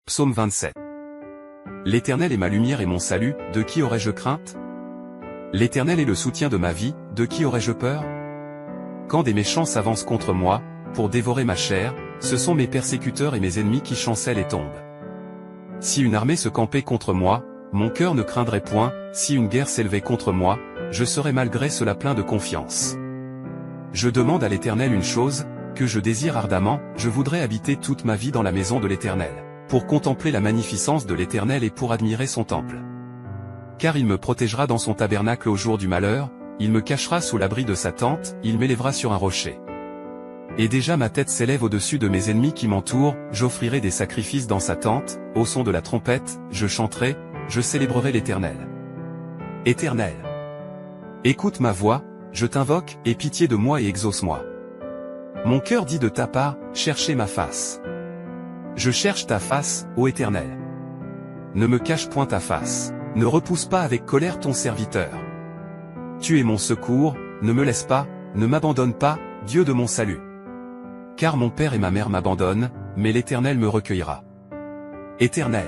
Psaume 27. L'Éternel est ma lumière et mon salut, de qui aurais-je crainte? L'Éternel est le soutien de ma vie, de qui aurais-je peur? Quand des méchants s'avancent contre moi, pour dévorer ma chair, ce sont mes persécuteurs et mes ennemis qui chancellent et tombent. Si une armée se campait contre moi, mon cœur ne craindrait point, si une guerre s'élevait contre moi, je serais malgré cela plein de confiance. Je demande à l'Éternel une chose, que je désire ardemment, je voudrais habiter toute ma vie dans la maison de l'Éternel, pour contempler la magnificence de l'Éternel et pour admirer son temple. Car il me protégera dans son tabernacle au jour du malheur, il me cachera sous l'abri de sa tente, il m'élèvera sur un rocher. Et déjà ma tête s'élève au-dessus de mes ennemis qui m'entourent, j'offrirai des sacrifices dans sa tente, au son de la trompette, je chanterai, je célébrerai l'Éternel. Éternel, écoute ma voix, je t'invoque, aie pitié de moi et exauce-moi. Mon cœur dit de ta part, cherchez ma face. Je cherche ta face, ô Éternel. Ne me cache point ta face, ne repousse pas avec colère ton serviteur. Tu es mon secours, ne me laisse pas, ne m'abandonne pas, Dieu de mon salut. Car mon père et ma mère m'abandonnent, mais l'Éternel me recueillera. Éternel,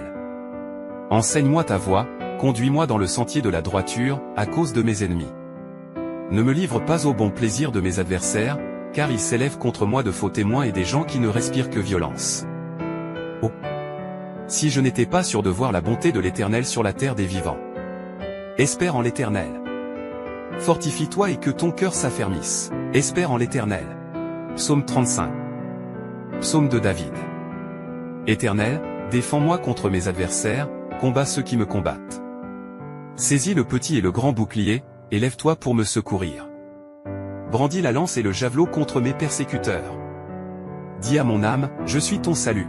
enseigne-moi ta voie, conduis-moi dans le sentier de la droiture, à cause de mes ennemis. Ne me livre pas au bon plaisir de mes adversaires, car ils s'élèvent contre moi de faux témoins et des gens qui ne respirent que violence. Oh! Si je n'étais pas sûr de voir la bonté de l'Éternel sur la terre des vivants. Espère en l'Éternel. Fortifie-toi et que ton cœur s'affermisse. Espère en l'Éternel. Psaume 35. Psaume de David. Éternel, défends-moi contre mes adversaires, combats ceux qui me combattent. Saisis le petit et le grand bouclier, et lève-toi pour me secourir. Brandis la lance et le javelot contre mes persécuteurs. Dis à mon âme, je suis ton salut.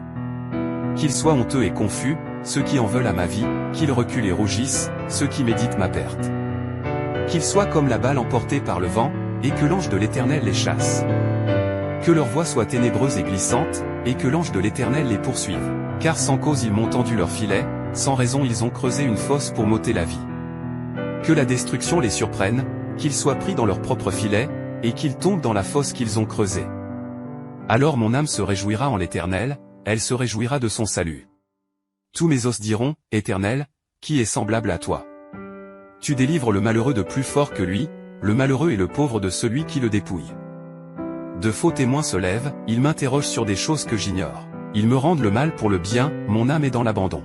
Qu'ils soient honteux et confus, ceux qui en veulent à ma vie, qu'ils reculent et rougissent, ceux qui méditent ma perte. Qu'ils soient comme la balle emportée par le vent, et que l'ange de l'Éternel les chasse. Que leur voie soit ténébreuse et glissante, et que l'ange de l'Éternel les poursuive. Car sans cause ils m'ont tendu leur filet, sans raison ils ont creusé une fosse pour m'ôter la vie. Que la destruction les surprenne, qu'ils soient pris dans leur propre filet, et qu'ils tombent dans la fosse qu'ils ont creusée. Alors mon âme se réjouira en l'Éternel, elle se réjouira de son salut. Tous mes os diront, Éternel, qui est semblable à toi? Tu délivres le malheureux de plus fort que lui, le malheureux et le pauvre de celui qui le dépouille. De faux témoins se lèvent, ils m'interrogent sur des choses que j'ignore. Ils me rendent le mal pour le bien, mon âme est dans l'abandon.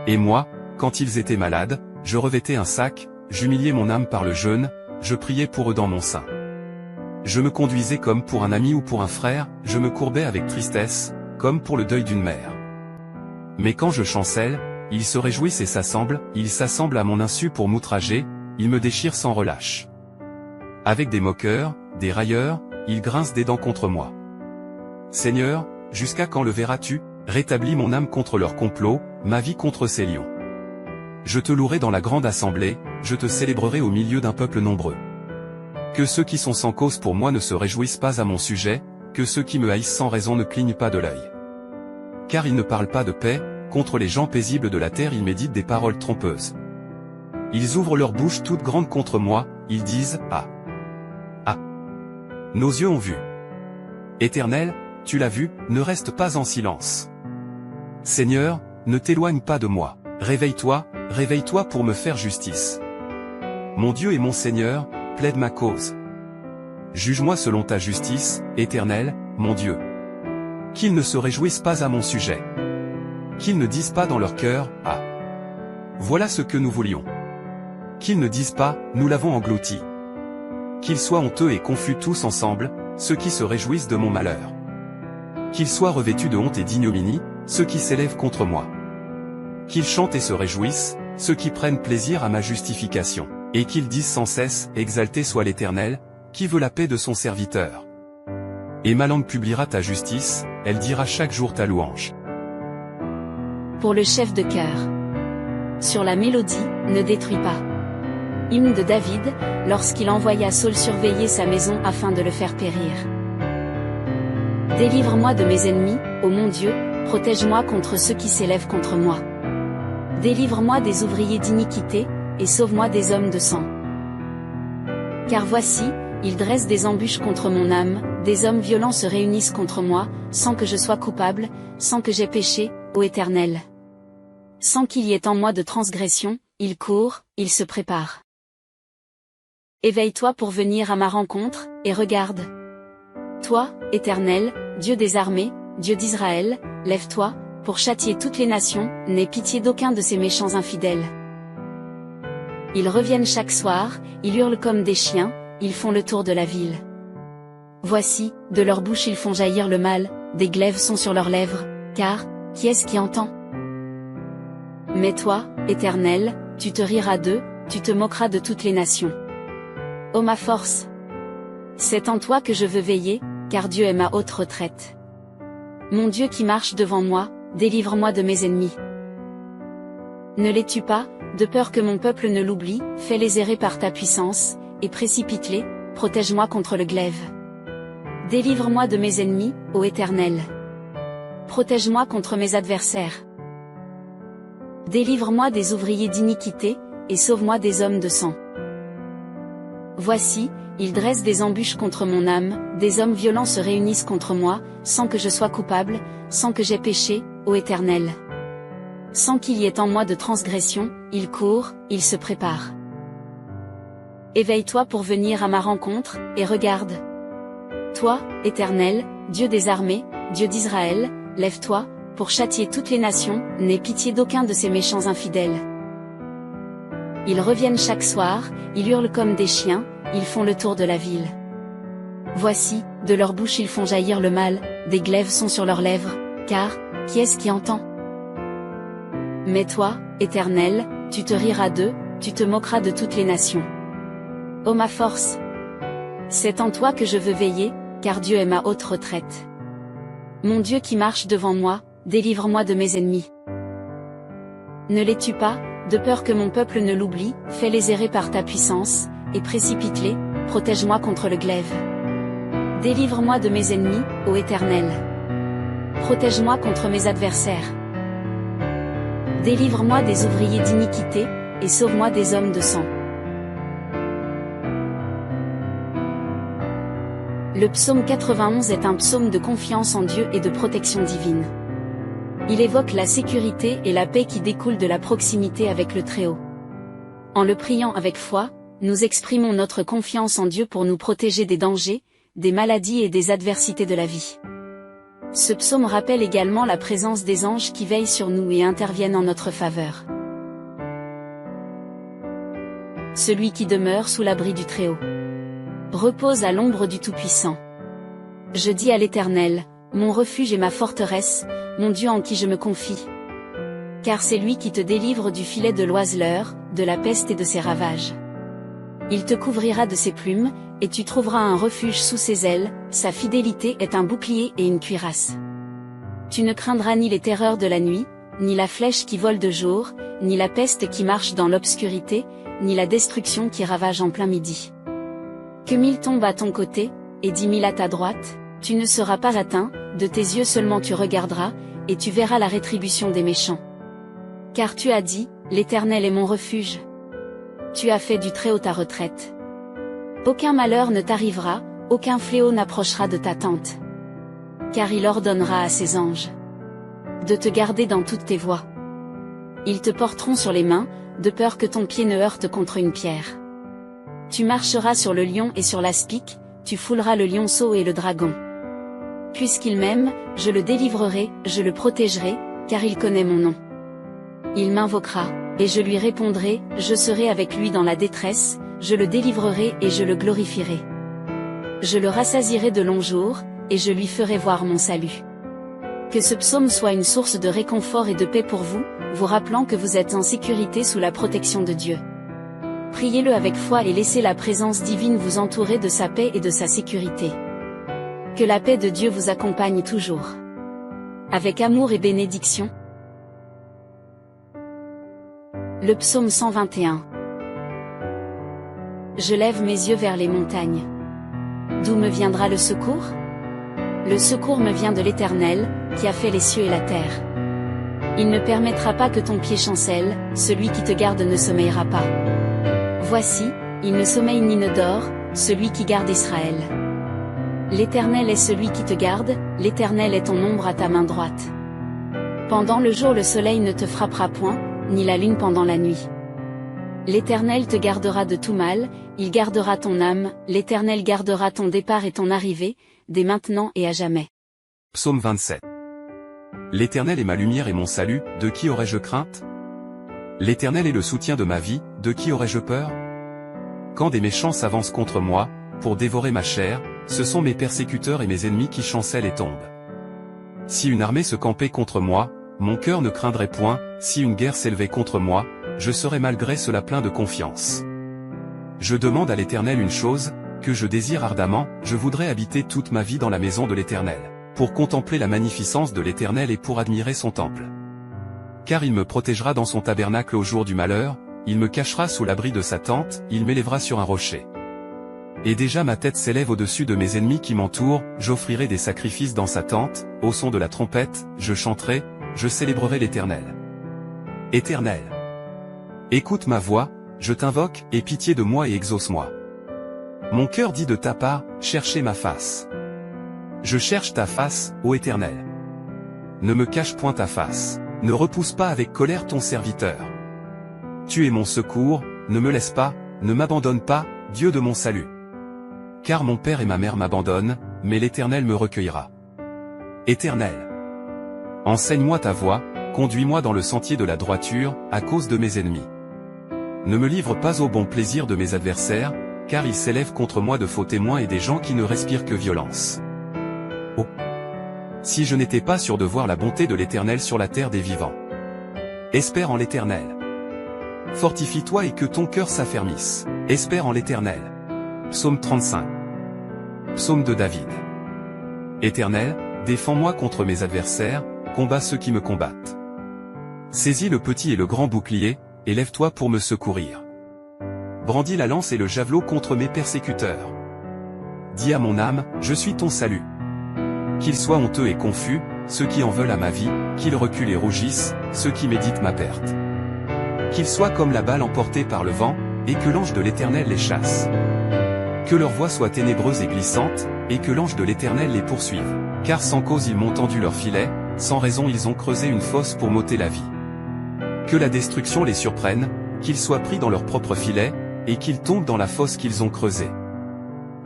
Et moi, quand ils étaient malades, je revêtais un sac, j'humiliais mon âme par le jeûne, je priais pour eux dans mon sein. Je me conduisais comme pour un ami ou pour un frère, je me courbais avec tristesse, comme pour le deuil d'une mère. Mais quand je chancelle, ils se réjouissent et ils s'assemblent à mon insu pour m'outrager, ils me déchirent sans relâche. Avec des moqueurs, des railleurs, ils grincent des dents contre moi. Seigneur, jusqu'à quand le verras-tu? Rétablis mon âme contre leur complot, ma vie contre ces lions. Je te louerai dans la grande assemblée, je te célébrerai au milieu d'un peuple nombreux. Que ceux qui sont sans cause pour moi ne se réjouissent pas à mon sujet, que ceux qui me haïssent sans raison ne clignent pas de l'œil. Car ils ne parlent pas de paix, contre les gens paisibles de la terre ils méditent des paroles trompeuses. Ils ouvrent leur bouche toute grande contre moi, ils disent, Ah! Ah! Nos yeux ont vu. Éternel, tu l'as vu, ne reste pas en silence. Seigneur, ne t'éloigne pas de moi. Réveille-toi, réveille-toi pour me faire justice. Mon Dieu et mon Seigneur, plaide ma cause. Juge-moi selon ta justice, Éternel, mon Dieu. Qu'ils ne se réjouissent pas à mon sujet. Qu'ils ne disent pas dans leur cœur, Ah! Voilà ce que nous voulions. Qu'ils ne disent pas, nous l'avons englouti. Qu'ils soient honteux et confus tous ensemble, ceux qui se réjouissent de mon malheur. Qu'ils soient revêtus de honte et d'ignominie, ceux qui s'élèvent contre moi. Qu'ils chantent et se réjouissent, ceux qui prennent plaisir à ma justification. Et qu'ils disent sans cesse, exalté soit l'Éternel, qui veut la paix de son serviteur. Et ma langue publiera ta justice, elle dira chaque jour ta louange. Pour le chef de chœur. Sur la mélodie, ne détruis pas. Hymne de David, lorsqu'il envoya Saul surveiller sa maison afin de le faire périr. Délivre-moi de mes ennemis, ô mon Dieu, protège-moi contre ceux qui s'élèvent contre moi. Délivre-moi des ouvriers d'iniquité, et sauve-moi des hommes de sang. Car voici, ils dressent des embûches contre mon âme, des hommes violents se réunissent contre moi, sans que je sois coupable, sans que j'aie péché, ô Éternel. Sans qu'il y ait en moi de transgression, il court, il se prépare. Éveille-toi pour venir à ma rencontre, et regarde. Toi, Éternel, Dieu des armées, Dieu d'Israël, lève-toi, pour châtier toutes les nations, n'aie pitié d'aucun de ces méchants infidèles. Ils reviennent chaque soir, ils hurlent comme des chiens, ils font le tour de la ville. Voici, de leur bouche ils font jaillir le mal, des glaives sont sur leurs lèvres, car, qui est-ce qui entend? Mais toi, Éternel, tu te riras d'eux, tu te moqueras de toutes les nations. Ô ma force! C'est en toi que je veux veiller, car Dieu est ma haute retraite. Mon Dieu qui marche devant moi, délivre-moi de mes ennemis. Ne les tue pas, de peur que mon peuple ne l'oublie, fais-les errer par ta puissance, et précipite-les, protège-moi contre le glaive. Délivre-moi de mes ennemis, ô Éternel. Protège-moi contre mes adversaires. Délivre-moi des ouvriers d'iniquité, et sauve-moi des hommes de sang. Voici, ils dressent des embûches contre mon âme, des hommes violents se réunissent contre moi, sans que je sois coupable, sans que j'aie péché, ô Éternel. Sans qu'il y ait en moi de transgression, ils courent, ils se préparent. Éveille-toi pour venir à ma rencontre, et regarde. Toi, Éternel, Dieu des armées, Dieu d'Israël, lève-toi, pour châtier toutes les nations, n'aie pitié d'aucun de ces méchants infidèles. Ils reviennent chaque soir, ils hurlent comme des chiens, ils font le tour de la ville. Voici, de leur bouche ils font jaillir le mal, des glaives sont sur leurs lèvres, car, qui est-ce qui entend? Mais toi, Éternel, tu te riras d'eux, tu te moqueras de toutes les nations. Ô ma force! C'est en toi que je veux veiller, car Dieu est ma haute retraite. Mon Dieu qui marche devant moi, délivre-moi de mes ennemis. Ne les tue pas, de peur que mon peuple ne l'oublie, fais-les errer par ta puissance, et précipite-les, protège-moi contre le glaive. Délivre-moi de mes ennemis, ô Éternel. Protège-moi contre mes adversaires. Délivre-moi des ouvriers d'iniquité, et sauve-moi des hommes de sang. Le psaume 91 est un psaume de confiance en Dieu et de protection divine. Il évoque la sécurité et la paix qui découlent de la proximité avec le Très-Haut. En le priant avec foi, nous exprimons notre confiance en Dieu pour nous protéger des dangers, des maladies et des adversités de la vie. Ce psaume rappelle également la présence des anges qui veillent sur nous et interviennent en notre faveur. Celui qui demeure sous l'abri du Très-Haut repose à l'ombre du Tout-Puissant. Je dis à l'Éternel, mon refuge et ma forteresse, mon Dieu en qui je me confie. Car c'est lui qui te délivre du filet de l'oiseleur, de la peste et de ses ravages. Il te couvrira de ses plumes, et tu trouveras un refuge sous ses ailes, sa fidélité est un bouclier et une cuirasse. Tu ne craindras ni les terreurs de la nuit, ni la flèche qui vole de jour, ni la peste qui marche dans l'obscurité, ni la destruction qui ravage en plein midi. Que 1000 tombent à ton côté, et 10 000 à ta droite, tu ne seras pas atteint, de tes yeux seulement tu regarderas, et tu verras la rétribution des méchants. Car tu as dit, l'Éternel est mon refuge. Tu as fait du Très-Haut ta retraite. Aucun malheur ne t'arrivera, aucun fléau n'approchera de ta tente. Car il ordonnera à ses anges de te garder dans toutes tes voies. Ils te porteront sur les mains, de peur que ton pied ne heurte contre une pierre. Tu marcheras sur le lion et sur l'aspic, tu fouleras le lionceau et le dragon. Puisqu'il m'aime, je le délivrerai, je le protégerai, car il connaît mon nom. Il m'invoquera, et je lui répondrai, je serai avec lui dans la détresse, je le délivrerai et je le glorifierai. Je le rassasierai de longs jours, et je lui ferai voir mon salut. Que ce psaume soit une source de réconfort et de paix pour vous, vous rappelant que vous êtes en sécurité sous la protection de Dieu. Priez-le avec foi et laissez la présence divine vous entourer de sa paix et de sa sécurité. Que la paix de Dieu vous accompagne toujours. Avec amour et bénédiction. Le psaume 121. Je lève mes yeux vers les montagnes. D'où me viendra le secours? Le secours me vient de l'Éternel, qui a fait les cieux et la terre. Il ne permettra pas que ton pied chancelle, celui qui te garde ne sommeillera pas. Voici, il ne sommeille ni ne dort, celui qui garde Israël. L'Éternel est celui qui te garde, l'Éternel est ton ombre à ta main droite. Pendant le jour le soleil ne te frappera point, ni la lune pendant la nuit. L'Éternel te gardera de tout mal, il gardera ton âme, l'Éternel gardera ton départ et ton arrivée, dès maintenant et à jamais. Psaume 27. L'Éternel est ma lumière et mon salut, de qui aurais-je crainte? L'Éternel est le soutien de ma vie, de qui aurais-je peur? Quand des méchants s'avancent contre moi, pour dévorer ma chair, ce sont mes persécuteurs et mes ennemis qui chancellent et tombent. Si une armée se campait contre moi, mon cœur ne craindrait point, si une guerre s'élevait contre moi, je serais malgré cela plein de confiance. Je demande à l'Éternel une chose, que je désire ardemment, je voudrais habiter toute ma vie dans la maison de l'Éternel, pour contempler la magnificence de l'Éternel et pour admirer son temple. Car il me protégera dans son tabernacle au jour du malheur, il me cachera sous l'abri de sa tente, il m'élèvera sur un rocher. Et déjà ma tête s'élève au-dessus de mes ennemis qui m'entourent, j'offrirai des sacrifices dans sa tente, au son de la trompette, je chanterai, je célébrerai l'Éternel. Éternel, écoute ma voix, je t'invoque, aie pitié de moi et exauce-moi. Mon cœur dit de ta part, cherchez ma face. Je cherche ta face, ô Éternel. Ne me cache point ta face, ne repousse pas avec colère ton serviteur. Tu es mon secours, ne me laisse pas, ne m'abandonne pas, Dieu de mon salut. Car mon père et ma mère m'abandonnent, mais l'Éternel me recueillera. Éternel, enseigne-moi ta voie, conduis-moi dans le sentier de la droiture, à cause de mes ennemis. Ne me livre pas au bon plaisir de mes adversaires, car ils s'élèvent contre moi de faux témoins et des gens qui ne respirent que violence. Oh! Si je n'étais pas sûr de voir la bonté de l'Éternel sur la terre des vivants. Espère en l'Éternel. Fortifie-toi et que ton cœur s'affermisse. Espère en l'Éternel. Psaume 35. Psaume de David. Éternel, défends-moi contre mes adversaires, combats ceux qui me combattent. Saisis le petit et le grand bouclier, et lève-toi pour me secourir. Brandis la lance et le javelot contre mes persécuteurs. Dis à mon âme, je suis ton salut. Qu'ils soient honteux et confus, ceux qui en veulent à ma vie, qu'ils reculent et rougissent, ceux qui méditent ma perte. Qu'ils soient comme la balle emportée par le vent, et que l'ange de l'Éternel les chasse. Que leur voie soit ténébreuse et glissante, et que l'ange de l'Éternel les poursuive. Car sans cause ils m'ont tendu leur filet, sans raison ils ont creusé une fosse pour m'ôter la vie. Que la destruction les surprenne, qu'ils soient pris dans leur propre filet, et qu'ils tombent dans la fosse qu'ils ont creusée.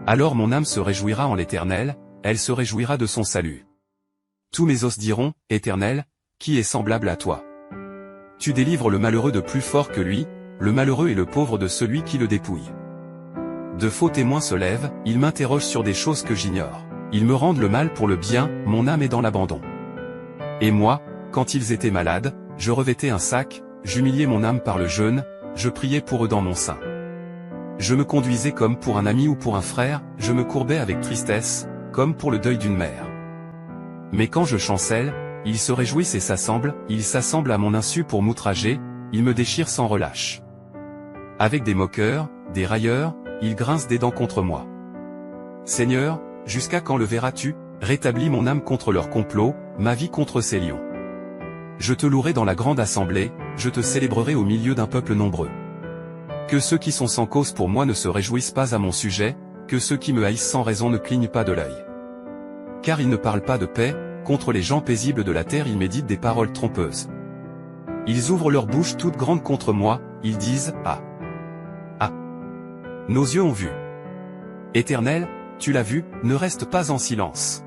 Alors mon âme se réjouira en l'Éternel, elle se réjouira de son salut. Tous mes os diront, Éternel, qui est semblable à toi? Tu délivres le malheureux de plus fort que lui, le malheureux et le pauvre de celui qui le dépouille. De faux témoins se lèvent, ils m'interrogent sur des choses que j'ignore. Ils me rendent le mal pour le bien, mon âme est dans l'abandon. Et moi, quand ils étaient malades, je revêtais un sac, j'humiliais mon âme par le jeûne, je priais pour eux dans mon sein. Je me conduisais comme pour un ami ou pour un frère, je me courbais avec tristesse, comme pour le deuil d'une mère. Mais quand je chancelle, ils se réjouissent et ils s'assemblent à mon insu pour m'outrager, ils me déchirent sans relâche. Avec des moqueurs, des railleurs, ils grincent des dents contre moi. Seigneur, jusqu'à quand le verras-tu? Rétablis mon âme contre leur complot, ma vie contre ces lions. Je te louerai dans la grande assemblée, je te célébrerai au milieu d'un peuple nombreux. Que ceux qui sont sans cause pour moi ne se réjouissent pas à mon sujet, que ceux qui me haïssent sans raison ne clignent pas de l'œil. Car ils ne parlent pas de paix, contre les gens paisibles de la terre ils méditent des paroles trompeuses. Ils ouvrent leur bouche toute grande contre moi, ils disent, ah! Ah! Nos yeux ont vu. Éternel, tu l'as vu, ne reste pas en silence.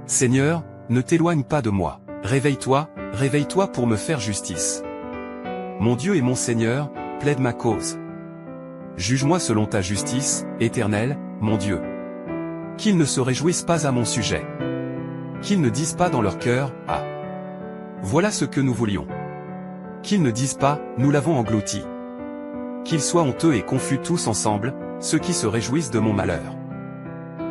Seigneur, ne t'éloigne pas de moi. Réveille-toi, réveille-toi pour me faire justice. Mon Dieu et mon Seigneur, plaide ma cause. Juge-moi selon ta justice, Éternel, mon Dieu. Qu'ils ne se réjouissent pas à mon sujet. Qu'ils ne disent pas dans leur cœur, ah! Voilà ce que nous voulions. Qu'ils ne disent pas, nous l'avons englouti. Qu'ils soient honteux et confus tous ensemble, ceux qui se réjouissent de mon malheur.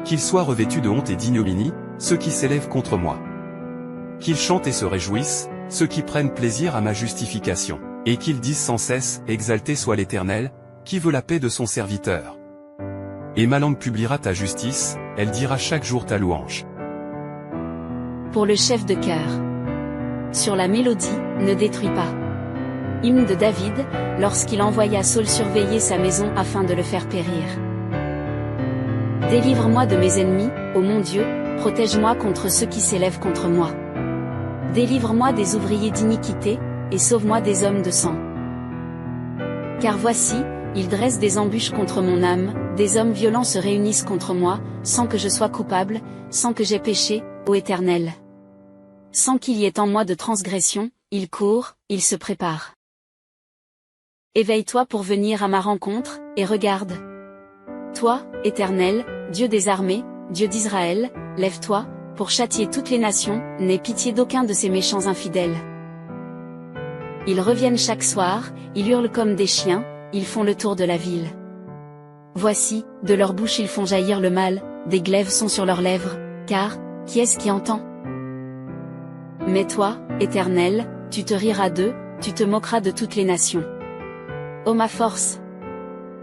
Qu'ils soient revêtus de honte et d'ignominie, ceux qui s'élèvent contre moi. Qu'ils chantent et se réjouissent, ceux qui prennent plaisir à ma justification, et qu'ils disent sans cesse, exalté soit l'Éternel, qui veut la paix de son serviteur. Et ma langue publiera ta justice, elle dira chaque jour ta louange. Pour le chef de chœur. Sur la mélodie, ne détruis pas. Hymne de David, lorsqu'il envoya Saul surveiller sa maison afin de le faire périr. Délivre-moi de mes ennemis, ô mon Dieu, protège-moi contre ceux qui s'élèvent contre moi. Délivre-moi des ouvriers d'iniquité, et sauve-moi des hommes de sang. Car voici, ils dressent des embûches contre mon âme, des hommes violents se réunissent contre moi, sans que je sois coupable, sans que j'aie péché, ô Éternel. Sans qu'il y ait en moi de transgression, ils courent, ils se préparent. Éveille-toi pour venir à ma rencontre, et regarde. Toi, Éternel, Dieu des armées, Dieu d'Israël, lève-toi, pour châtier toutes les nations, n'aie pitié d'aucun de ces méchants infidèles. Ils reviennent chaque soir, ils hurlent comme des chiens, ils font le tour de la ville. Voici, de leur bouche ils font jaillir le mal, des glaives sont sur leurs lèvres, car, qui est-ce qui entend? Mais toi, Éternel, tu te riras d'eux, tu te moqueras de toutes les nations. Ô ma force!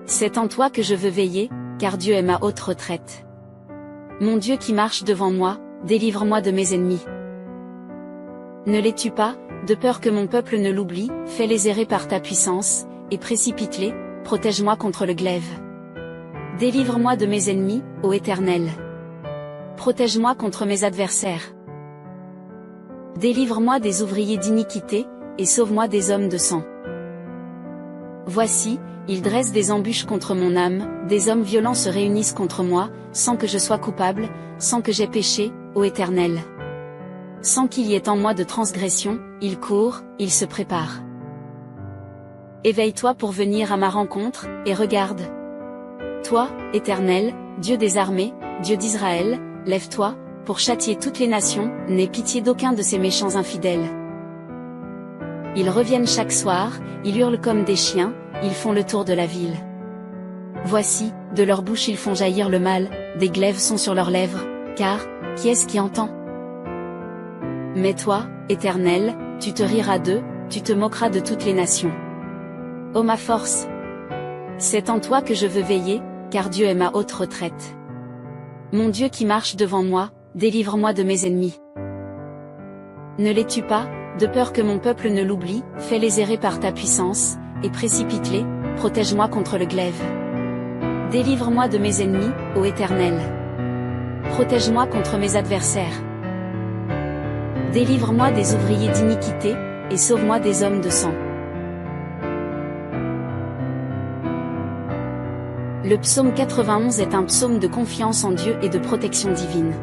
C'est en toi que je veux veiller, car Dieu est ma haute retraite. Mon Dieu qui marche devant moi, délivre-moi de mes ennemis. Ne les tue pas, de peur que mon peuple ne l'oublie, fais-les errer par ta puissance, et précipite-les, protège-moi contre le glaive. Délivre-moi de mes ennemis, ô Éternel. Protège-moi contre mes adversaires. Délivre-moi des ouvriers d'iniquité, et sauve-moi des hommes de sang. Voici, ils dressent des embûches contre mon âme, des hommes violents se réunissent contre moi, sans que je sois coupable, sans que j'aie péché, ô Éternel. Sans qu'il y ait en moi de transgression, ils courent, ils se préparent. Éveille-toi pour venir à ma rencontre, et regarde. Toi, Éternel, Dieu des armées, Dieu d'Israël, lève-toi, pour châtier toutes les nations, n'aie pitié d'aucun de ces méchants infidèles. Ils reviennent chaque soir, ils hurlent comme des chiens, ils font le tour de la ville. Voici, de leur bouche ils font jaillir le mal, des glaives sont sur leurs lèvres, car, qui est-ce qui entend? Mais toi, Éternel, tu te riras d'eux, tu te moqueras de toutes les nations. Ô ma force! C'est en toi que je veux veiller, car Dieu est ma haute retraite. Mon Dieu qui marche devant moi, délivre-moi de mes ennemis. Ne les tue pas, de peur que mon peuple ne l'oublie, fais-les errer par ta puissance, et précipite-les, protège-moi contre le glaive. Délivre-moi de mes ennemis, ô Éternel. Protège-moi contre mes adversaires. Délivre-moi des ouvriers d'iniquité, et sauve-moi des hommes de sang. Le psaume 91 est un psaume de confiance en Dieu et de protection divine.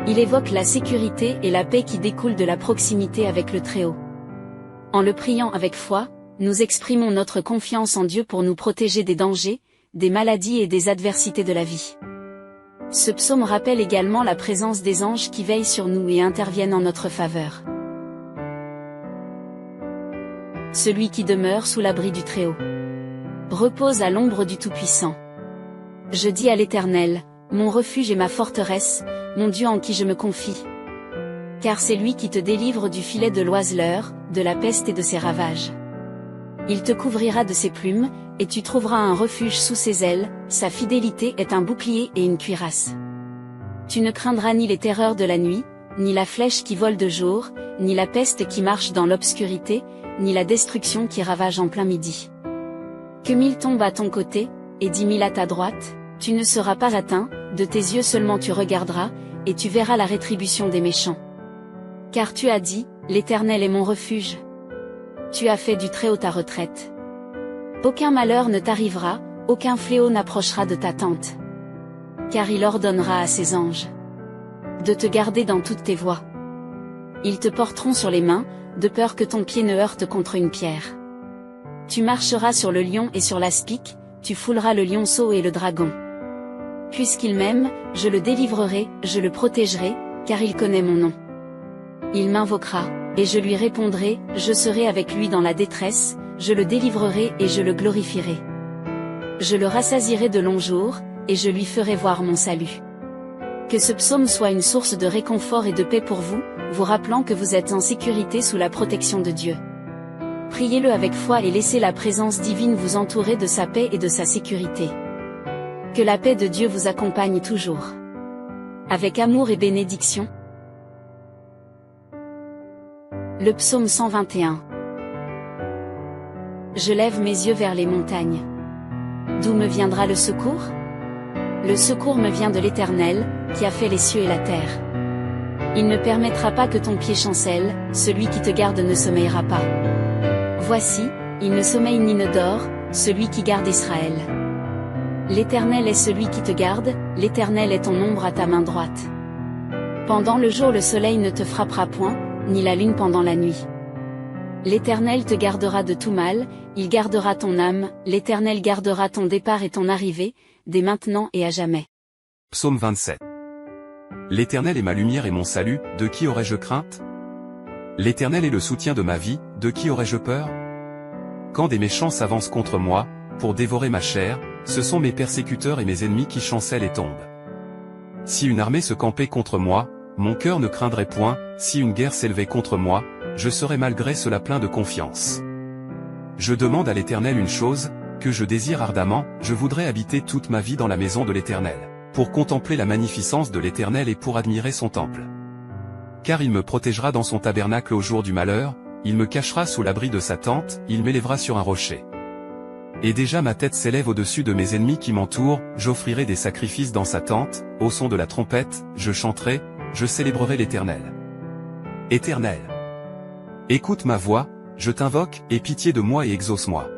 Il évoque la sécurité et la paix qui découlent de la proximité avec le Très-Haut. En le priant avec foi, nous exprimons notre confiance en Dieu pour nous protéger des dangers, des maladies et des adversités de la vie. Ce psaume rappelle également la présence des anges qui veillent sur nous et interviennent en notre faveur. Celui qui demeure sous l'abri du Très-Haut repose à l'ombre du Tout-Puissant. Je dis à l'Éternel, mon refuge et ma forteresse, mon Dieu en qui je me confie. Car c'est lui qui te délivre du filet de l'oiseleur, de la peste et de ses ravages. Il te couvrira de ses plumes, et tu trouveras un refuge sous ses ailes, sa fidélité est un bouclier et une cuirasse. Tu ne craindras ni les terreurs de la nuit, ni la flèche qui vole de jour, ni la peste qui marche dans l'obscurité, ni la destruction qui ravage en plein midi. Que 1000 tombent à ton côté, et 10 000 à ta droite, tu ne seras pas atteint, de tes yeux seulement tu regarderas, et tu verras la rétribution des méchants. Car tu as dit, l'Éternel est mon refuge. Tu as fait du Très-Haut ta retraite. Aucun malheur ne t'arrivera, aucun fléau n'approchera de ta tente. Car il ordonnera à ses anges de te garder dans toutes tes voies. Ils te porteront sur les mains, de peur que ton pied ne heurte contre une pierre. Tu marcheras sur le lion et sur l'aspic, tu fouleras le lionceau et le dragon. Puisqu'il m'aime, je le délivrerai, je le protégerai, car il connaît mon nom. Il m'invoquera, et je lui répondrai, je serai avec lui dans la détresse, je le délivrerai et je le glorifierai. Je le rassasierai de longs jours, et je lui ferai voir mon salut. Que ce psaume soit une source de réconfort et de paix pour vous, vous rappelant que vous êtes en sécurité sous la protection de Dieu. Priez-le avec foi et laissez la présence divine vous entourer de sa paix et de sa sécurité. Que la paix de Dieu vous accompagne toujours. Avec amour et bénédiction. Le psaume 121. Je lève mes yeux vers les montagnes. D'où me viendra le secours? Le secours me vient de l'Éternel, qui a fait les cieux et la terre. Il ne permettra pas que ton pied chancelle, celui qui te garde ne sommeillera pas. Voici, il ne sommeille ni ne dort, celui qui garde Israël. L'Éternel est celui qui te garde, l'Éternel est ton ombre à ta main droite. Pendant le jour le soleil ne te frappera point, ni la lune pendant la nuit. L'Éternel te gardera de tout mal, il gardera ton âme, l'Éternel gardera ton départ et ton arrivée, dès maintenant et à jamais. Psaume 27. L'Éternel est ma lumière et mon salut, de qui aurais-je crainte? L'Éternel est le soutien de ma vie, de qui aurais-je peur? Quand des méchants s'avancent contre moi, pour dévorer ma chair, ce sont mes persécuteurs et mes ennemis qui chancellent et tombent. Si une armée se campait contre moi, mon cœur ne craindrait point, si une guerre s'élevait contre moi, je serais malgré cela plein de confiance. Je demande à l'Éternel une chose, que je désire ardemment, je voudrais habiter toute ma vie dans la maison de l'Éternel, pour contempler la magnificence de l'Éternel et pour admirer son temple. Car il me protégera dans son tabernacle au jour du malheur, il me cachera sous l'abri de sa tente, il m'élèvera sur un rocher. Et déjà ma tête s'élève au-dessus de mes ennemis qui m'entourent, j'offrirai des sacrifices dans sa tente, au son de la trompette, je chanterai, je célébrerai l'Éternel. Éternel, écoute ma voix, je t'invoque, aie pitié de moi et exauce-moi.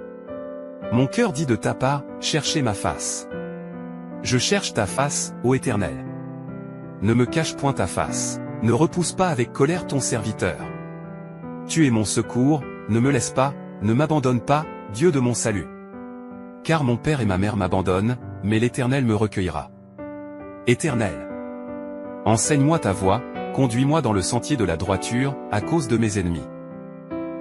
Mon cœur dit de ta part, cherchez ma face. Je cherche ta face, ô Éternel. Ne me cache point ta face, ne repousse pas avec colère ton serviteur. Tu es mon secours, ne me laisse pas, ne m'abandonne pas, Dieu de mon salut. Car mon père et ma mère m'abandonnent, mais l'Éternel me recueillera. Éternel, enseigne-moi ta voie, conduis-moi dans le sentier de la droiture, à cause de mes ennemis.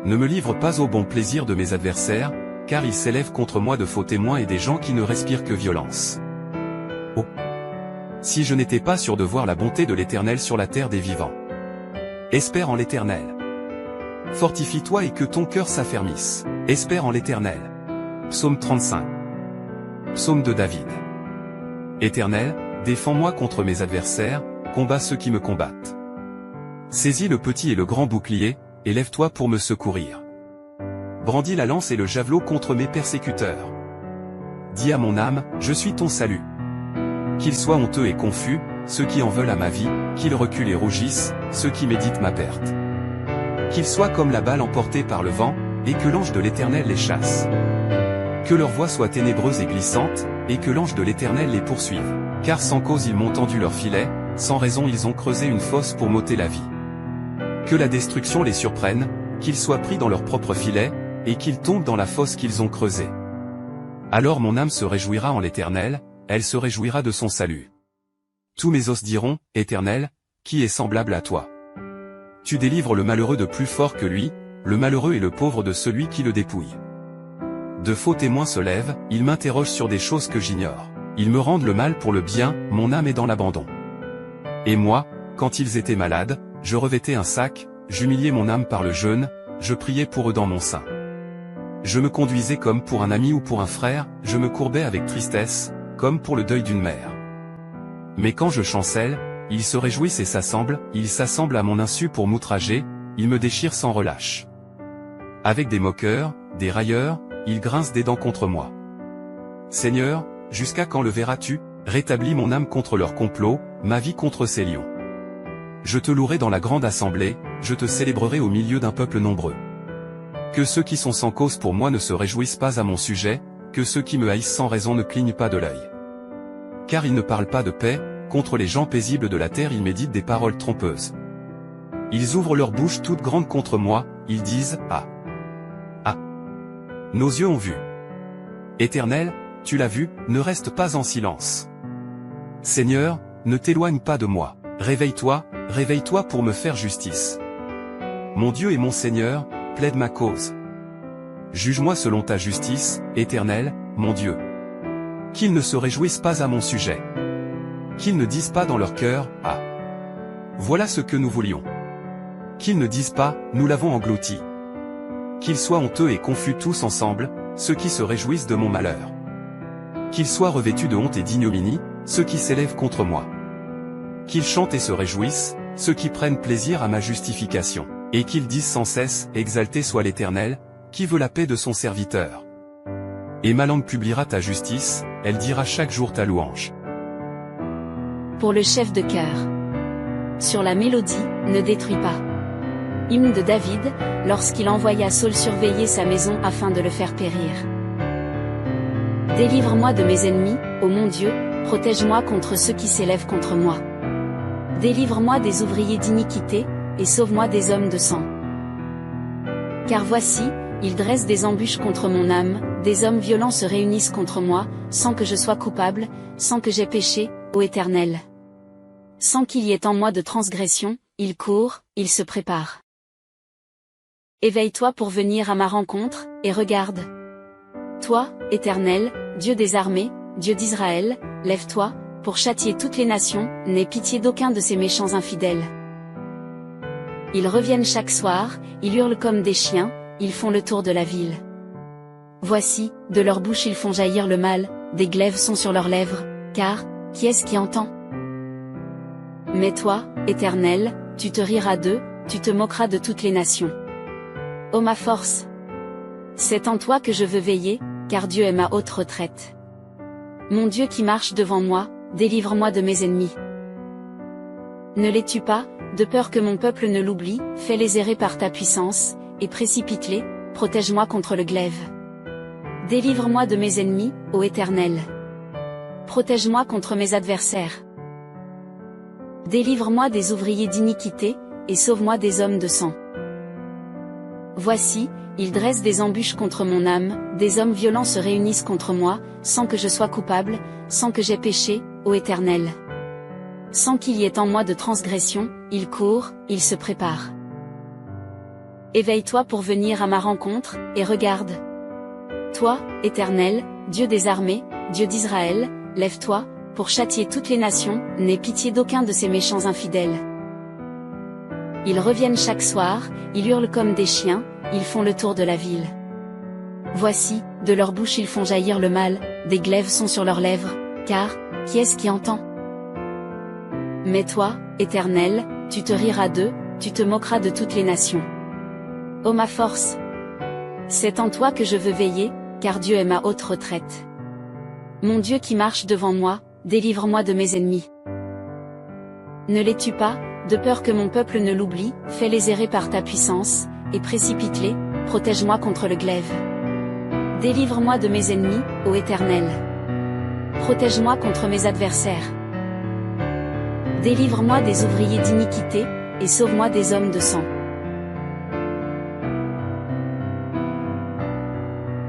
Ne me livre pas au bon plaisir de mes adversaires, car ils s'élèvent contre moi de faux témoins et des gens qui ne respirent que violence. Oh! Si je n'étais pas sûr de voir la bonté de l'Éternel sur la terre des vivants. Espère en l'Éternel. Fortifie-toi et que ton cœur s'affermisse. Espère en l'Éternel. Psaume 35. Psaume de David. Éternel, défends-moi contre mes adversaires, combats ceux qui me combattent. Saisis le petit et le grand bouclier, et lève-toi pour me secourir. Brandis la lance et le javelot contre mes persécuteurs. Dis à mon âme, je suis ton salut. Qu'ils soient honteux et confus, ceux qui en veulent à ma vie, qu'ils reculent et rougissent, ceux qui méditent ma perte. Qu'ils soient comme la balle emportée par le vent, et que l'ange de l'Éternel les chasse. Que leur voie soit ténébreuse et glissante, et que l'ange de l'Éternel les poursuive. Car sans cause ils m'ont tendu leur filet, sans raison ils ont creusé une fosse pour m'ôter la vie. Que la destruction les surprenne, qu'ils soient pris dans leur propre filet, et qu'ils tombent dans la fosse qu'ils ont creusée. Alors mon âme se réjouira en l'Éternel, elle se réjouira de son salut. Tous mes os diront, Éternel, qui est semblable à toi? Tu délivres le malheureux de plus fort que lui, le malheureux et le pauvre de celui qui le dépouille. De faux témoins se lèvent, ils m'interrogent sur des choses que j'ignore. Ils me rendent le mal pour le bien, mon âme est dans l'abandon. Et moi, quand ils étaient malades, je revêtais un sac, j'humiliais mon âme par le jeûne, je priais pour eux dans mon sein. Je me conduisais comme pour un ami ou pour un frère, je me courbais avec tristesse, comme pour le deuil d'une mère. Mais quand je chancelle, ils se réjouissent et s'assemblent, ils s'assemblent à mon insu pour m'outrager, ils me déchirent sans relâche. Avec des moqueurs, des railleurs, ils grincent des dents contre moi. Seigneur, jusqu'à quand le verras-tu? Rétablis mon âme contre leur complot, ma vie contre ces lions. Je te louerai dans la grande assemblée, je te célébrerai au milieu d'un peuple nombreux. Que ceux qui sont sans cause pour moi ne se réjouissent pas à mon sujet, que ceux qui me haïssent sans raison ne clignent pas de l'œil. Car ils ne parlent pas de paix, contre les gens paisibles de la terre ils méditent des paroles trompeuses. Ils ouvrent leur bouche toute grande contre moi, ils disent, ah! Ah! Nos yeux ont vu. Éternel, tu l'as vu, ne reste pas en silence. Seigneur, ne t'éloigne pas de moi. Réveille-toi, réveille-toi pour me faire justice. Mon Dieu et mon Seigneur, plaide ma cause. Juge-moi selon ta justice, Éternel, mon Dieu. Qu'ils ne se réjouissent pas à mon sujet. Qu'ils ne disent pas dans leur cœur, ah! Voilà ce que nous voulions. Qu'ils ne disent pas, nous l'avons englouti. Qu'ils soient honteux et confus tous ensemble, ceux qui se réjouissent de mon malheur. Qu'ils soient revêtus de honte et d'ignominie, ceux qui s'élèvent contre moi. Qu'ils chantent et se réjouissent, ceux qui prennent plaisir à ma justification, et qu'ils disent sans cesse, exalté soit l'Éternel, qui veut la paix de son serviteur. Et ma langue publiera ta justice, elle dira chaque jour ta louange. Pour le chef de chœur. Sur la mélodie, ne détruis pas. Hymne de David, lorsqu'il envoya Saul surveiller sa maison afin de le faire périr. Délivre-moi de mes ennemis, ô mon Dieu, protège-moi contre ceux qui s'élèvent contre moi. Délivre-moi des ouvriers d'iniquité, et sauve-moi des hommes de sang. Car voici, ils dressent des embûches contre mon âme, des hommes violents se réunissent contre moi, sans que je sois coupable, sans que j'aie péché, ô Éternel. Sans qu'il y ait en moi de transgression, ils courent, ils se préparent. Éveille-toi pour venir à ma rencontre, et regarde. Toi, Éternel, Dieu des armées, Dieu d'Israël, lève-toi, pour châtier toutes les nations, n'aie pitié d'aucun de ces méchants infidèles. Ils reviennent chaque soir, ils hurlent comme des chiens, ils font le tour de la ville. Voici, de leur bouche ils font jaillir le mal, des glaives sont sur leurs lèvres, car, qui est-ce qui entend? Mais toi, Éternel, tu te riras d'eux, tu te moqueras de toutes les nations. Ô ma force! C'est en toi que je veux veiller, car Dieu est ma haute retraite. Mon Dieu qui marche devant moi, délivre-moi de mes ennemis. Ne les tue pas, de peur que mon peuple ne l'oublie, fais-les errer par ta puissance, et précipite-les, protège-moi contre le glaive. Délivre-moi de mes ennemis, ô Éternel. Protège-moi contre mes adversaires. Délivre-moi des ouvriers d'iniquité, et sauve-moi des hommes de sang. Voici, ils dressent des embûches contre mon âme, des hommes violents se réunissent contre moi, sans que je sois coupable, sans que j'aie péché, ô Éternel. Sans qu'il y ait en moi de transgression, ils courent, ils se préparent. Éveille-toi pour venir à ma rencontre, et regarde. Toi, Éternel, Dieu des armées, Dieu d'Israël, lève-toi, pour châtier toutes les nations, n'aie pitié d'aucun de ces méchants infidèles. Ils reviennent chaque soir, ils hurlent comme des chiens, ils font le tour de la ville. Voici, de leur bouche ils font jaillir le mal, des glaives sont sur leurs lèvres, car, qui est-ce qui entend? Mais toi, Éternel, tu te riras d'eux, tu te moqueras de toutes les nations. Ô ma force! C'est en toi que je veux veiller, car Dieu est ma haute retraite. Mon Dieu qui marche devant moi, délivre-moi de mes ennemis. Ne les tue pas, de peur que mon peuple ne l'oublie, fais-les errer par ta puissance, et précipite-les, protège-moi contre le glaive. Délivre-moi de mes ennemis, ô Éternel. Protège-moi contre mes adversaires. Délivre-moi des ouvriers d'iniquité, et sauve-moi des hommes de sang.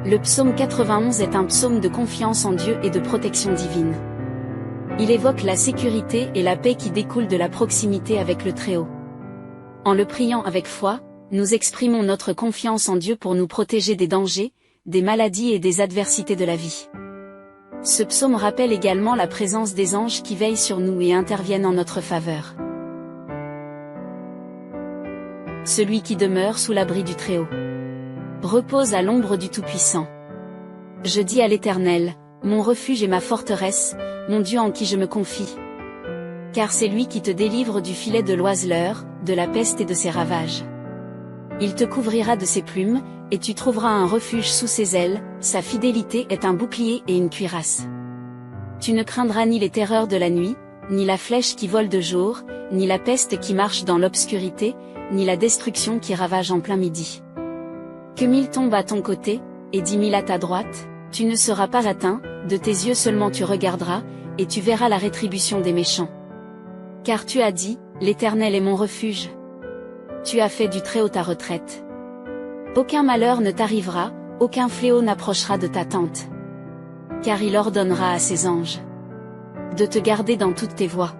Le psaume 91 est un psaume de confiance en Dieu et de protection divine. Il évoque la sécurité et la paix qui découlent de la proximité avec le Très-Haut. En le priant avec foi, nous exprimons notre confiance en Dieu pour nous protéger des dangers, des maladies et des adversités de la vie. Ce psaume rappelle également la présence des anges qui veillent sur nous et interviennent en notre faveur. Celui qui demeure sous l'abri du Très-Haut repose à l'ombre du Tout-Puissant. Je dis à l'Éternel, mon refuge et ma forteresse, mon Dieu en qui je me confie. Car c'est lui qui te délivre du filet de l'oiseleur, de la peste et de ses ravages. Il te couvrira de ses plumes, et tu trouveras un refuge sous ses ailes, sa fidélité est un bouclier et une cuirasse. Tu ne craindras ni les terreurs de la nuit, ni la flèche qui vole de jour, ni la peste qui marche dans l'obscurité, ni la destruction qui ravage en plein midi. Que 1000 tombent à ton côté, et 10 000 à ta droite, tu ne seras pas atteint, de tes yeux seulement tu regarderas, et tu verras la rétribution des méchants. Car tu as dit, l'Éternel est mon refuge. Tu as fait du Très-Haut ta retraite. Aucun malheur ne t'arrivera, aucun fléau n'approchera de ta tente. Car il ordonnera à ses anges de te garder dans toutes tes voies.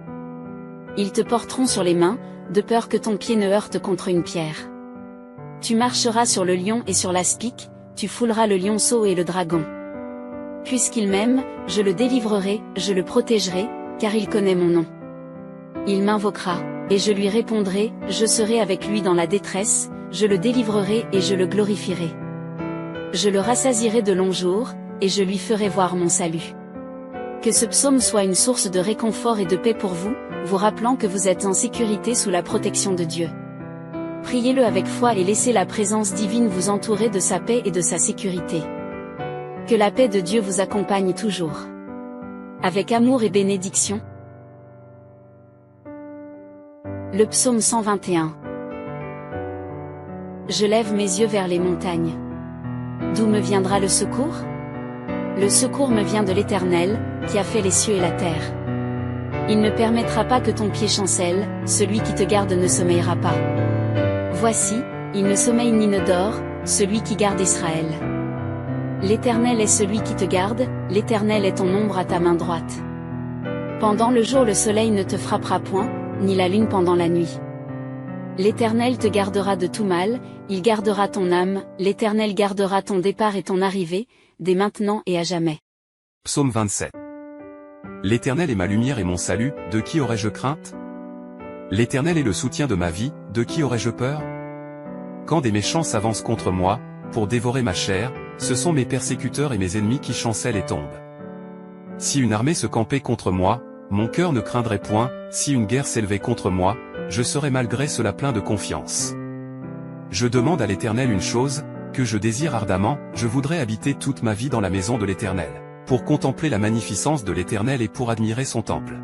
Ils te porteront sur les mains, de peur que ton pied ne heurte contre une pierre. Tu marcheras sur le lion et sur l'aspic, tu fouleras le lionceau et le dragon. Puisqu'il m'aime, je le délivrerai, je le protégerai, car il connaît mon nom. Il m'invoquera, et je lui répondrai, je serai avec lui dans la détresse, je le délivrerai et je le glorifierai. Je le rassasierai de longs jours, et je lui ferai voir mon salut. Que ce psaume soit une source de réconfort et de paix pour vous, vous rappelant que vous êtes en sécurité sous la protection de Dieu. Priez-le avec foi et laissez la présence divine vous entourer de sa paix et de sa sécurité. Que la paix de Dieu vous accompagne toujours. Avec amour et bénédiction. Le psaume 121. Je lève mes yeux vers les montagnes. D'où me viendra le secours? Le secours me vient de l'Éternel, qui a fait les cieux et la terre. Il ne permettra pas que ton pied chancelle, celui qui te garde ne sommeillera pas. Voici, il ne sommeille ni ne dort, celui qui garde Israël. L'Éternel est celui qui te garde, l'Éternel est ton ombre à ta main droite. Pendant le jour le soleil ne te frappera point, ni la lune pendant la nuit. L'Éternel te gardera de tout mal, il gardera ton âme, l'Éternel gardera ton départ et ton arrivée, dès maintenant et à jamais. Psaume 27. L'Éternel est ma lumière et mon salut, de qui aurais-je crainte? L'Éternel est le soutien de ma vie, de qui aurais-je peur? Quand des méchants s'avancent contre moi, pour dévorer ma chair, ce sont mes persécuteurs et mes ennemis qui chancellent et tombent. Si une armée se campait contre moi, mon cœur ne craindrait point, si une guerre s'élevait contre moi, je serais malgré cela plein de confiance. Je demande à l'Éternel une chose, que je désire ardemment, je voudrais habiter toute ma vie dans la maison de l'Éternel, pour contempler la magnificence de l'Éternel et pour admirer son temple.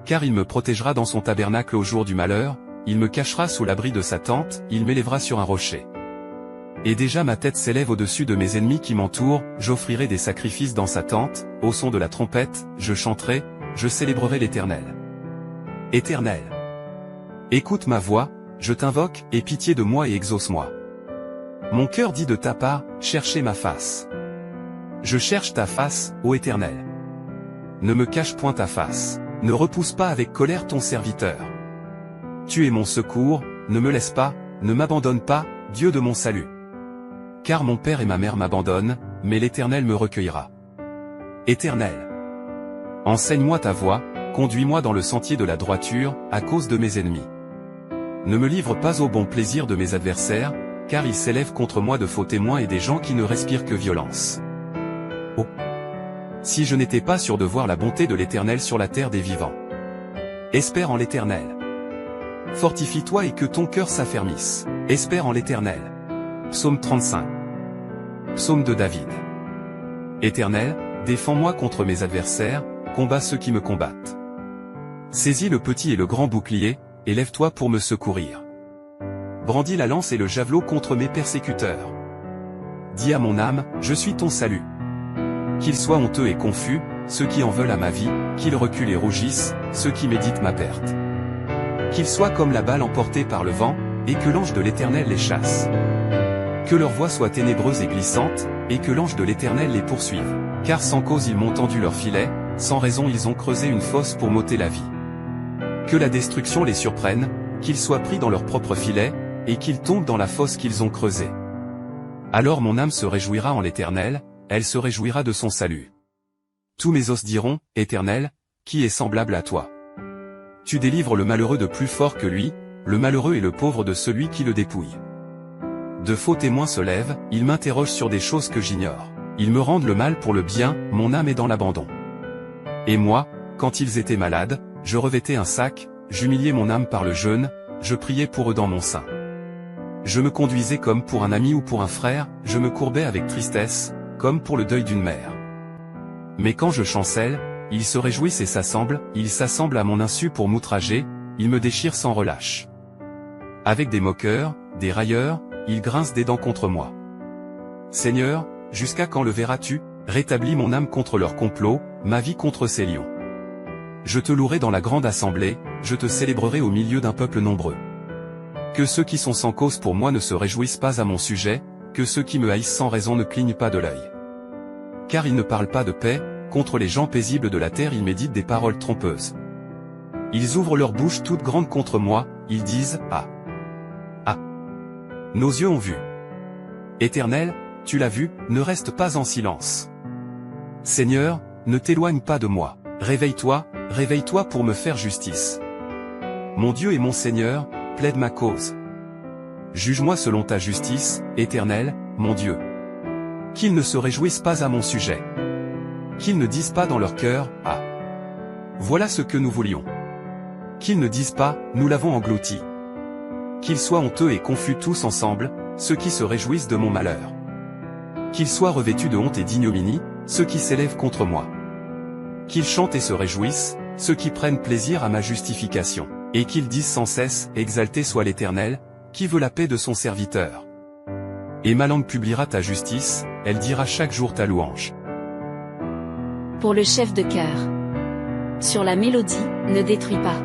Car il me protégera dans son tabernacle au jour du malheur, il me cachera sous l'abri de sa tente, il m'élèvera sur un rocher. Et déjà ma tête s'élève au-dessus de mes ennemis qui m'entourent, j'offrirai des sacrifices dans sa tente, au son de la trompette, je chanterai, je célébrerai l'Éternel. Éternel, écoute ma voix, je t'invoque, aie pitié de moi et exauce-moi. Mon cœur dit de ta part, cherchez ma face. Je cherche ta face, ô Éternel. Ne me cache point ta face, ne repousse pas avec colère ton serviteur. Tu es mon secours, ne me laisse pas, ne m'abandonne pas, Dieu de mon salut. Car mon père et ma mère m'abandonnent, mais l'Éternel me recueillera. Éternel, enseigne-moi ta voie, conduis-moi dans le sentier de la droiture, à cause de mes ennemis. Ne me livre pas au bon plaisir de mes adversaires, car ils s'élèvent contre moi de faux témoins et des gens qui ne respirent que violence. Oh! Si je n'étais pas sûr de voir la bonté de l'Éternel sur la terre des vivants. Espère en l'Éternel. Fortifie-toi et que ton cœur s'affermisse. Espère en l'Éternel. Psaume 35. Psaume de David. Éternel, défends-moi contre mes adversaires, combats ceux qui me combattent. Saisis le petit et le grand bouclier, et lève-toi pour me secourir. Brandis la lance et le javelot contre mes persécuteurs. Dis à mon âme, je suis ton salut. Qu'ils soient honteux et confus, ceux qui en veulent à ma vie, qu'ils reculent et rougissent, ceux qui méditent ma perte. Qu'ils soient comme la balle emportée par le vent, et que l'ange de l'Éternel les chasse. Que leur voie soit ténébreuse et glissante, et que l'ange de l'Éternel les poursuive. Car sans cause ils m'ont tendu leur filet, sans raison ils ont creusé une fosse pour m'ôter la vie. Que la destruction les surprenne, qu'ils soient pris dans leur propre filet, et qu'ils tombent dans la fosse qu'ils ont creusée. Alors mon âme se réjouira en l'Éternel, elle se réjouira de son salut. Tous mes os diront, Éternel, qui est semblable à toi? Tu délivres le malheureux de plus fort que lui, le malheureux et le pauvre de celui qui le dépouille. De faux témoins se lèvent, ils m'interrogent sur des choses que j'ignore. Ils me rendent le mal pour le bien, mon âme est dans l'abandon. Et moi, quand ils étaient malades, je revêtais un sac, j'humiliais mon âme par le jeûne, je priais pour eux dans mon sein. Je me conduisais comme pour un ami ou pour un frère, je me courbais avec tristesse, comme pour le deuil d'une mère. Mais quand je chancelle, ils se réjouissent et ils s'assemblent à mon insu pour m'outrager, ils me déchirent sans relâche. Avec des moqueurs, des railleurs, ils grincent des dents contre moi. Seigneur, jusqu'à quand le verras-tu? Rétablis mon âme contre leur complot, ma vie contre ces lions. Je te louerai dans la grande assemblée, je te célébrerai au milieu d'un peuple nombreux. Que ceux qui sont sans cause pour moi ne se réjouissent pas à mon sujet, que ceux qui me haïssent sans raison ne clignent pas de l'œil. Car ils ne parlent pas de paix, contre les gens paisibles de la terre ils méditent des paroles trompeuses. Ils ouvrent leur bouche toute grande contre moi, ils disent, Ah! Ah! Nos yeux ont vu. Éternel, tu l'as vu, ne reste pas en silence. Seigneur, ne t'éloigne pas de moi. Réveille-toi, réveille-toi pour me faire justice. Mon Dieu et mon Seigneur, plaide ma cause. Juge-moi selon ta justice, Éternel, mon Dieu. Qu'ils ne se réjouissent pas à mon sujet. Qu'ils ne disent pas dans leur cœur, Ah! Voilà ce que nous voulions. Qu'ils ne disent pas, nous l'avons englouti. Qu'ils soient honteux et confus tous ensemble, ceux qui se réjouissent de mon malheur. Qu'ils soient revêtus de honte et d'ignominie, ceux qui s'élèvent contre moi. Qu'ils chantent et se réjouissent, ceux qui prennent plaisir à ma justification. Et qu'ils disent sans cesse, exalté soit l'Éternel, qui veut la paix de son serviteur. Et ma langue publiera ta justice, elle dira chaque jour ta louange. Pour le chef de chœur. Sur la mélodie, ne détruis pas.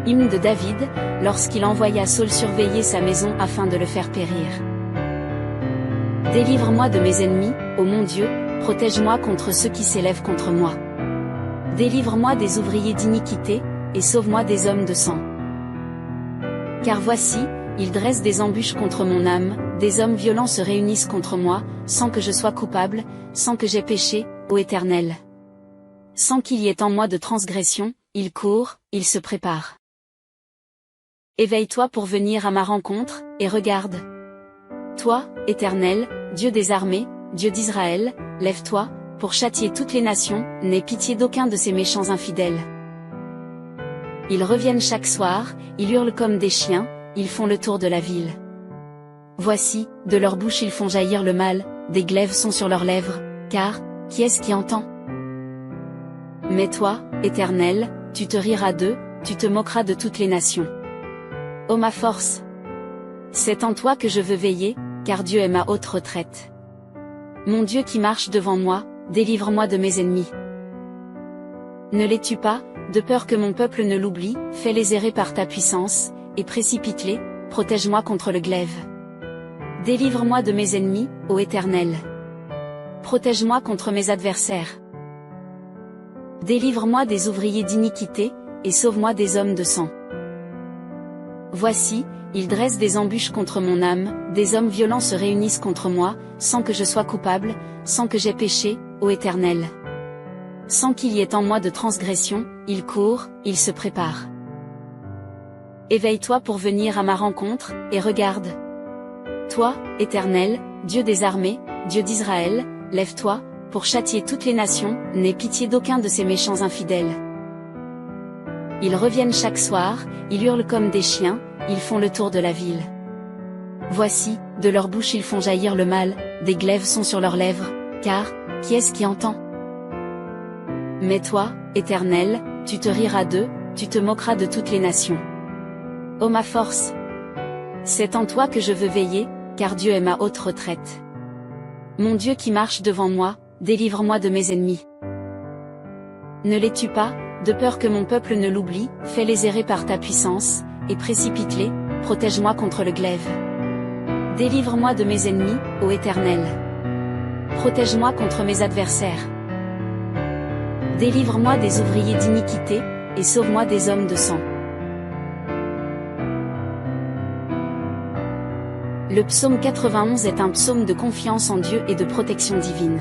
Hymne de David, lorsqu'il envoya Saul surveiller sa maison afin de le faire périr. Délivre-moi de mes ennemis, ô mon Dieu, protège-moi contre ceux qui s'élèvent contre moi. Délivre-moi des ouvriers d'iniquité, et sauve-moi des hommes de sang. Car voici, ils dressent des embûches contre mon âme, des hommes violents se réunissent contre moi, sans que je sois coupable, sans que j'aie péché, ô Éternel. Sans qu'il y ait en moi de transgression, ils courent, ils se préparent. Éveille-toi pour venir à ma rencontre, et regarde. Toi, Éternel, Dieu des armées, Dieu d'Israël, lève-toi, pour châtier toutes les nations, n'aie pitié d'aucun de ces méchants infidèles. Ils reviennent chaque soir, ils hurlent comme des chiens, ils font le tour de la ville. Voici, de leur bouche ils font jaillir le mal, des glaives sont sur leurs lèvres, car, qui est-ce qui entend? Mais toi, Éternel, tu te riras d'eux, tu te moqueras de toutes les nations. Ô ma force! C'est en toi que je veux veiller, car Dieu est ma haute retraite. Mon Dieu qui marche devant moi, délivre-moi de mes ennemis. Ne les tue pas, de peur que mon peuple ne l'oublie, fais-les errer par ta puissance, et précipite-les, protège-moi contre le glaive. Délivre-moi de mes ennemis, ô Éternel. Protège-moi contre mes adversaires. Délivre-moi des ouvriers d'iniquité, et sauve-moi des hommes de sang. Voici, ils dressent des embûches contre mon âme, des hommes violents se réunissent contre moi, sans que je sois coupable, sans que j'aie péché, ô Éternel. Sans qu'il y ait en moi de transgression, ils courent, ils se préparent. Éveille-toi pour venir à ma rencontre, et regarde. Toi, Éternel, Dieu des armées, Dieu d'Israël, lève-toi, pour châtier toutes les nations, n'aie pitié d'aucun de ces méchants infidèles. Ils reviennent chaque soir, ils hurlent comme des chiens, ils font le tour de la ville. Voici, de leur bouche ils font jaillir le mal, des glaives sont sur leurs lèvres, car, qui est-ce qui entend? Mais toi, Éternel, tu te riras d'eux, tu te moqueras de toutes les nations. Ô ma force! C'est en toi que je veux veiller, car Dieu est ma haute retraite. Mon Dieu qui marche devant moi, délivre-moi de mes ennemis. Ne les tue pas, de peur que mon peuple ne l'oublie, fais-les errer par ta puissance, et précipite-les, protège-moi contre le glaive. Délivre-moi de mes ennemis, ô Éternel. Protège-moi contre mes adversaires. Délivre-moi des ouvriers d'iniquité, et sauve-moi des hommes de sang. Le psaume 91 est un psaume de confiance en Dieu et de protection divine.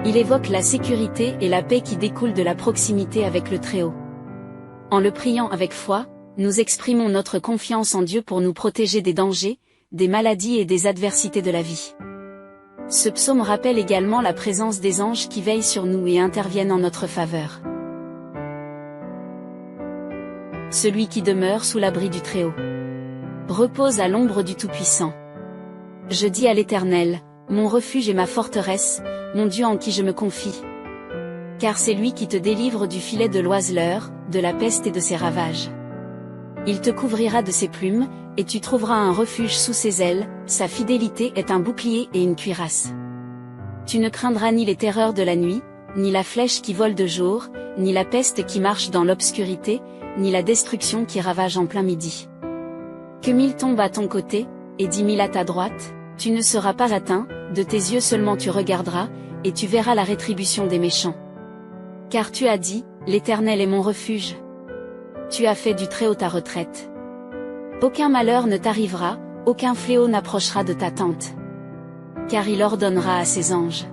Il évoque la sécurité et la paix qui découlent de la proximité avec le Très-Haut. En le priant avec foi, nous exprimons notre confiance en Dieu pour nous protéger des dangers, des maladies et des adversités de la vie. Ce psaume rappelle également la présence des anges qui veillent sur nous et interviennent en notre faveur. Celui qui demeure sous l'abri du Très-Haut repose à l'ombre du Tout-Puissant. Je dis à l'Éternel, mon refuge et ma forteresse, mon Dieu en qui je me confie. Car c'est lui qui te délivre du filet de l'oiseleur, de la peste et de ses ravages. Il te couvrira de ses plumes, et tu trouveras un refuge sous ses ailes, sa fidélité est un bouclier et une cuirasse. Tu ne craindras ni les terreurs de la nuit, ni la flèche qui vole de jour, ni la peste qui marche dans l'obscurité, ni la destruction qui ravage en plein midi. Que 1000 tombent à ton côté, et 10 000 à ta droite, tu ne seras pas atteint, de tes yeux seulement tu regarderas, et tu verras la rétribution des méchants. Car tu as dit, l'Éternel est mon refuge. Tu as fait du Très-Haut ta retraite. Aucun malheur ne t'arrivera, aucun fléau n'approchera de ta tente. Car il ordonnera à ses anges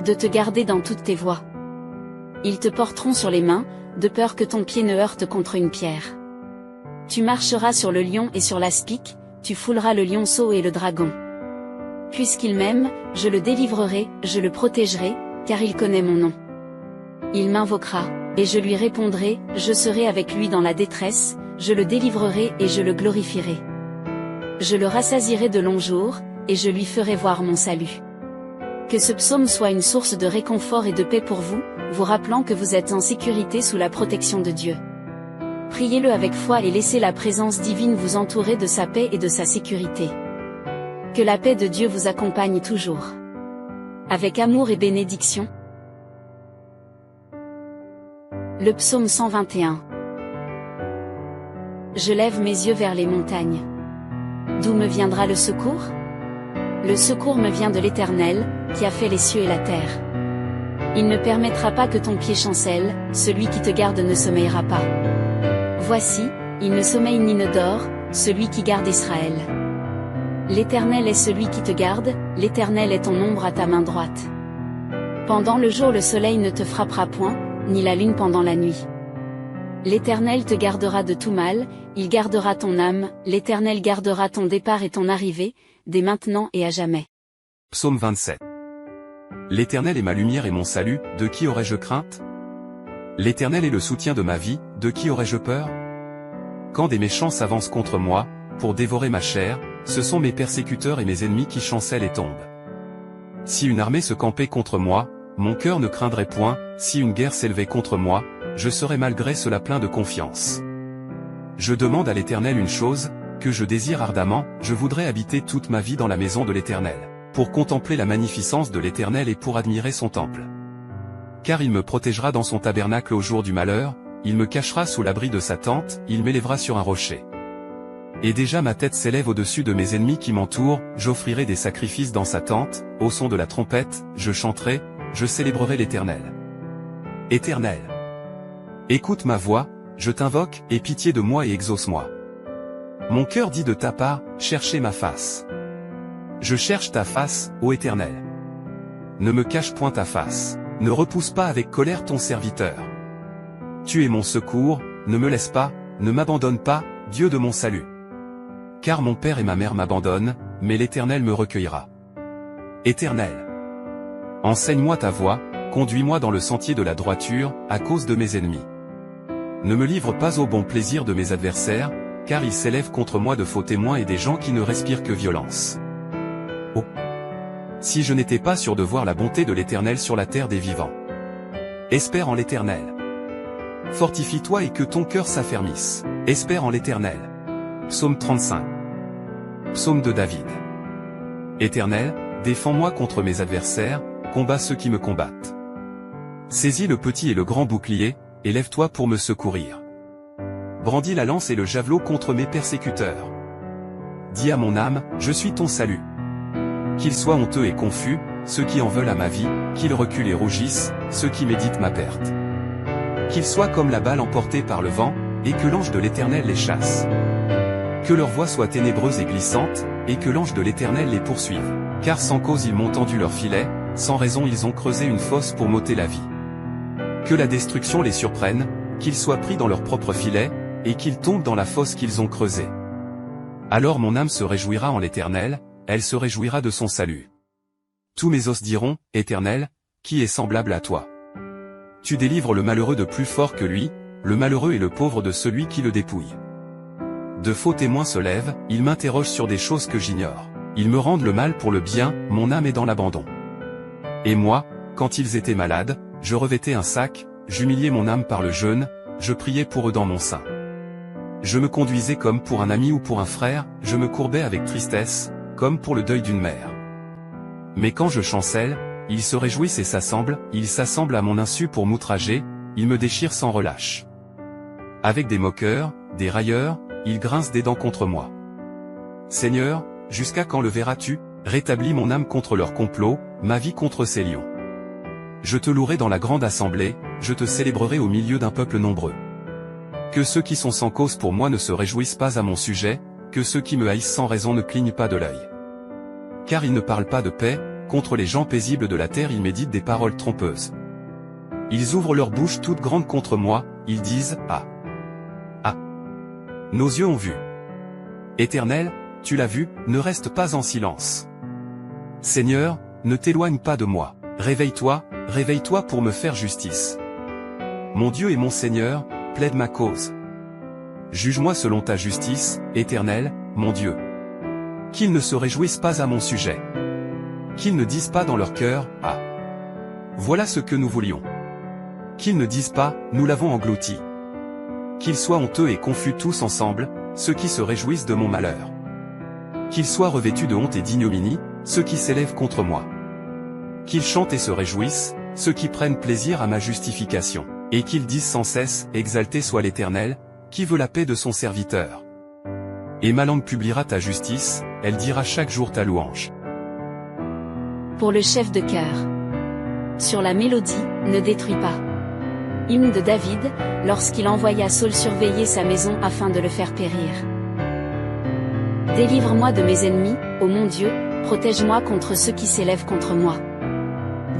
de te garder dans toutes tes voies. Ils te porteront sur les mains, de peur que ton pied ne heurte contre une pierre. Tu marcheras sur le lion et sur l'aspic, tu fouleras le lionceau et le dragon. Puisqu'il m'aime, je le délivrerai, je le protégerai, car il connaît mon nom. Il m'invoquera, et je lui répondrai, je serai avec lui dans la détresse, je le délivrerai et je le glorifierai. Je le rassasierai de longs jours, et je lui ferai voir mon salut. Que ce psaume soit une source de réconfort et de paix pour vous, vous rappelant que vous êtes en sécurité sous la protection de Dieu. Priez-le avec foi et laissez la présence divine vous entourer de sa paix et de sa sécurité. Que la paix de Dieu vous accompagne toujours. Avec amour et bénédiction. Le psaume 121. Je lève mes yeux vers les montagnes. D'où me viendra le secours? Le secours me vient de l'Éternel, qui a fait les cieux et la terre. Il ne permettra pas que ton pied chancelle, celui qui te garde ne sommeillera pas. Voici, il ne sommeille ni ne dort, celui qui garde Israël. L'Éternel est celui qui te garde, l'Éternel est ton ombre à ta main droite. Pendant le jour le soleil ne te frappera point, ni la lune pendant la nuit. L'Éternel te gardera de tout mal, il gardera ton âme, l'Éternel gardera ton départ et ton arrivée, dès maintenant et à jamais. Psaume 27. L'Éternel est ma lumière et mon salut, de qui aurais-je crainte? L'Éternel est le soutien de ma vie, de qui aurais-je peur? Quand des méchants s'avancent contre moi, pour dévorer ma chair, ce sont mes persécuteurs et mes ennemis qui chancellent et tombent. Si une armée se campait contre moi, mon cœur ne craindrait point, si une guerre s'élevait contre moi, je serais malgré cela plein de confiance. Je demande à l'Éternel une chose, que je désire ardemment, je voudrais habiter toute ma vie dans la maison de l'Éternel, pour contempler la magnificence de l'Éternel et pour admirer son temple. Car il me protégera dans son tabernacle au jour du malheur, il me cachera sous l'abri de sa tente, il m'élèvera sur un rocher. Et déjà ma tête s'élève au-dessus de mes ennemis qui m'entourent, j'offrirai des sacrifices dans sa tente, au son de la trompette, je chanterai, je célébrerai l'Éternel. Éternel, écoute ma voix, je t'invoque, aie pitié de moi et exauce-moi. Mon cœur dit de ta part, cherchez ma face. Je cherche ta face, ô Éternel. Ne me cache point ta face, ne repousse pas avec colère ton serviteur. Tu es mon secours, ne me laisse pas, ne m'abandonne pas, Dieu de mon salut. Car mon père et ma mère m'abandonnent, mais l'Éternel me recueillera. Éternel, enseigne-moi ta voie, conduis-moi dans le sentier de la droiture, à cause de mes ennemis. Ne me livre pas au bon plaisir de mes adversaires, car ils s'élèvent contre moi de faux témoins et des gens qui ne respirent que violence. Oh! Si je n'étais pas sûr de voir la bonté de l'Éternel sur la terre des vivants. Espère en l'Éternel. Fortifie-toi et que ton cœur s'affermisse. Espère en l'Éternel. Psaume 35. Psaume de David. Éternel, défends-moi contre mes adversaires, combats ceux qui me combattent. Saisis le petit et le grand bouclier, et lève-toi pour me secourir. Brandis la lance et le javelot contre mes persécuteurs. Dis à mon âme, je suis ton salut. Qu'ils soient honteux et confus, ceux qui en veulent à ma vie, qu'ils reculent et rougissent, ceux qui méditent ma perte. Qu'ils soient comme la balle emportée par le vent, et que l'ange de l'Éternel les chasse. Que leur voie soit ténébreuse et glissante, et que l'ange de l'Éternel les poursuive. Car sans cause ils m'ont tendu leur filet, sans raison ils ont creusé une fosse pour m'ôter la vie. Que la destruction les surprenne, qu'ils soient pris dans leur propre filet, et qu'ils tombent dans la fosse qu'ils ont creusée. Alors mon âme se réjouira en l'Éternel, elle se réjouira de son salut. Tous mes os diront, Éternel, qui est semblable à toi? Tu délivres le malheureux de plus fort que lui, le malheureux et le pauvre de celui qui le dépouille. De faux témoins se lèvent, ils m'interrogent sur des choses que j'ignore. Ils me rendent le mal pour le bien, mon âme est dans l'abandon. Et moi, quand ils étaient malades, je revêtais un sac, j'humiliais mon âme par le jeûne, je priais pour eux dans mon sein. Je me conduisais comme pour un ami ou pour un frère, je me courbais avec tristesse, comme pour le deuil d'une mère. Mais quand je chancelle, ils se réjouissent et ils s'assemblent à mon insu pour m'outrager, ils me déchirent sans relâche. Avec des moqueurs, des railleurs, ils grincent des dents contre moi. Seigneur, jusqu'à quand le verras-tu? Rétablis mon âme contre leur complot, ma vie contre ces lions. Je te louerai dans la grande assemblée, je te célébrerai au milieu d'un peuple nombreux. Que ceux qui sont sans cause pour moi ne se réjouissent pas à mon sujet, que ceux qui me haïssent sans raison ne clignent pas de l'œil. Car ils ne parlent pas de paix, contre les gens paisibles de la terre ils méditent des paroles trompeuses. Ils ouvrent leur bouche toute grande contre moi, ils disent, ah! Ah! Nos yeux ont vu. Éternel, tu l'as vu, ne reste pas en silence. Seigneur, ne t'éloigne pas de moi. Réveille-toi, réveille-toi pour me faire justice. Mon Dieu et mon Seigneur, plaide ma cause. Juge-moi selon ta justice, Éternel, mon Dieu. Qu'ils ne se réjouissent pas à mon sujet. Qu'ils ne disent pas dans leur cœur, ah! Voilà ce que nous voulions. Qu'ils ne disent pas, nous l'avons englouti. Qu'ils soient honteux et confus tous ensemble, ceux qui se réjouissent de mon malheur. Qu'ils soient revêtus de honte et d'ignominie, ceux qui s'élèvent contre moi. Qu'ils chantent et se réjouissent, ceux qui prennent plaisir à ma justification. Et qu'ils disent sans cesse, exalté soit l'Éternel, qui veut la paix de son serviteur. Et ma langue publiera ta justice, elle dira chaque jour ta louange. Pour le chef de chœur. Sur la mélodie, ne détruis pas. Hymne de David, lorsqu'il envoya Saul surveiller sa maison afin de le faire périr. Délivre-moi de mes ennemis, ô mon Dieu, protège-moi contre ceux qui s'élèvent contre moi.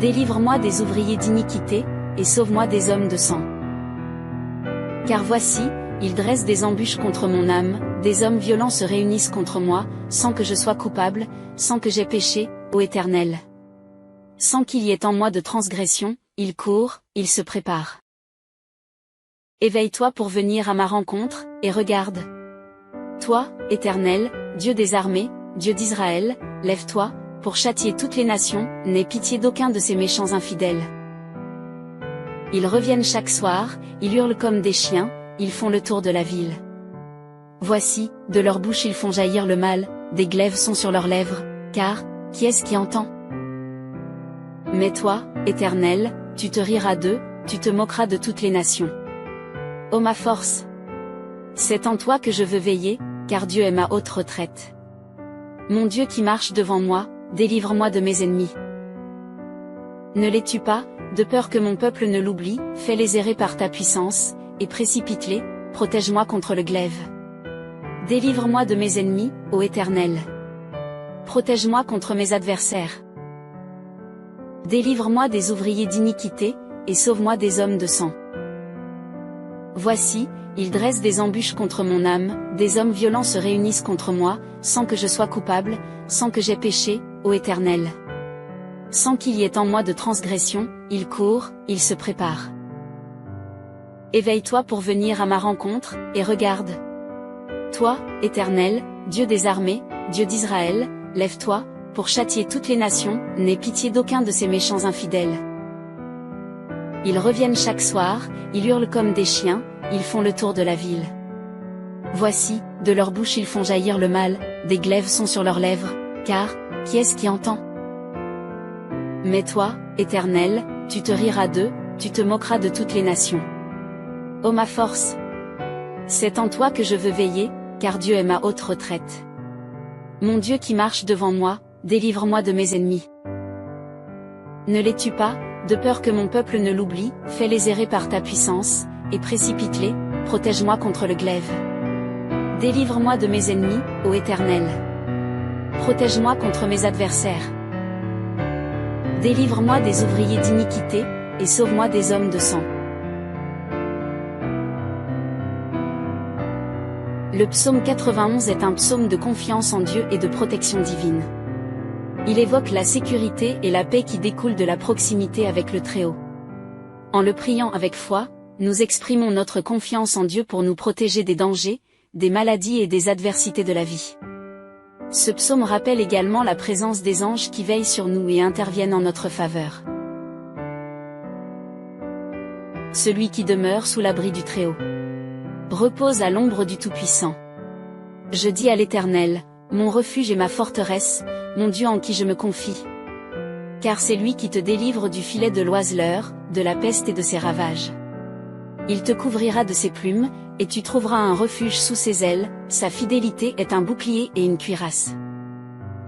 Délivre-moi des ouvriers d'iniquité, et sauve-moi des hommes de sang. Car voici, ils dressent des embûches contre mon âme, des hommes violents se réunissent contre moi, sans que je sois coupable, sans que j'aie péché, ô Éternel. Sans qu'il y ait en moi de transgression, ils courent, ils se préparent. Éveille-toi pour venir à ma rencontre, et regarde. Toi, Éternel, Dieu des armées, Dieu d'Israël, lève-toi, pour châtier toutes les nations, n'aie pitié d'aucun de ces méchants infidèles. Ils reviennent chaque soir, ils hurlent comme des chiens, ils font le tour de la ville. Voici, de leur bouche ils font jaillir le mal, des glaives sont sur leurs lèvres, car, qui est-ce qui entend? Mais toi, Éternel, tu te riras d'eux, tu te moqueras de toutes les nations. Ô ma force! C'est en toi que je veux veiller, car Dieu est ma haute retraite. Mon Dieu qui marche devant moi, délivre-moi de mes ennemis. Ne les tue pas, de peur que mon peuple ne l'oublie, fais-les errer par ta puissance, et précipite-les, protège-moi contre le glaive. Délivre-moi de mes ennemis, ô Éternel. Protège-moi contre mes adversaires. Délivre-moi des ouvriers d'iniquité, et sauve-moi des hommes de sang. Voici, ils dressent des embûches contre mon âme, des hommes violents se réunissent contre moi, sans que je sois coupable, sans que j'aie péché, ô Éternel. Sans qu'il y ait en moi de transgression, ils courent, ils se préparent. Éveille-toi pour venir à ma rencontre, et regarde. Toi, Éternel, Dieu des armées, Dieu d'Israël, lève-toi, pour châtier toutes les nations, n'aie pitié d'aucun de ces méchants infidèles. Ils reviennent chaque soir, ils hurlent comme des chiens, ils font le tour de la ville. Voici, de leur bouche ils font jaillir le mal, des glaives sont sur leurs lèvres, car, qui est-ce qui entend? Mais toi, Éternel, tu te riras d'eux, tu te moqueras de toutes les nations. Ô ma force! C'est en toi que je veux veiller, car Dieu est ma haute retraite. Mon Dieu qui marche devant moi, délivre-moi de mes ennemis. Ne les tue pas, de peur que mon peuple ne l'oublie, fais-les errer par ta puissance, et précipite-les, protège-moi contre le glaive. Délivre-moi de mes ennemis, ô Éternel. Protège-moi contre mes adversaires. Délivre-moi des ouvriers d'iniquité, et sauve-moi des hommes de sang. Le psaume 91 est un psaume de confiance en Dieu et de protection divine. Il évoque la sécurité et la paix qui découlent de la proximité avec le Très-Haut. En le priant avec foi, nous exprimons notre confiance en Dieu pour nous protéger des dangers, des maladies et des adversités de la vie. Ce psaume rappelle également la présence des anges qui veillent sur nous et interviennent en notre faveur. Celui qui demeure sous l'abri du Très-Haut repose à l'ombre du Tout-Puissant. Je dis à l'Éternel, mon refuge et ma forteresse, mon Dieu en qui je me confie. Car c'est lui qui te délivre du filet de l'oiseleur, de la peste et de ses ravages. Il te couvrira de ses plumes, et tu trouveras un refuge sous ses ailes, sa fidélité est un bouclier et une cuirasse.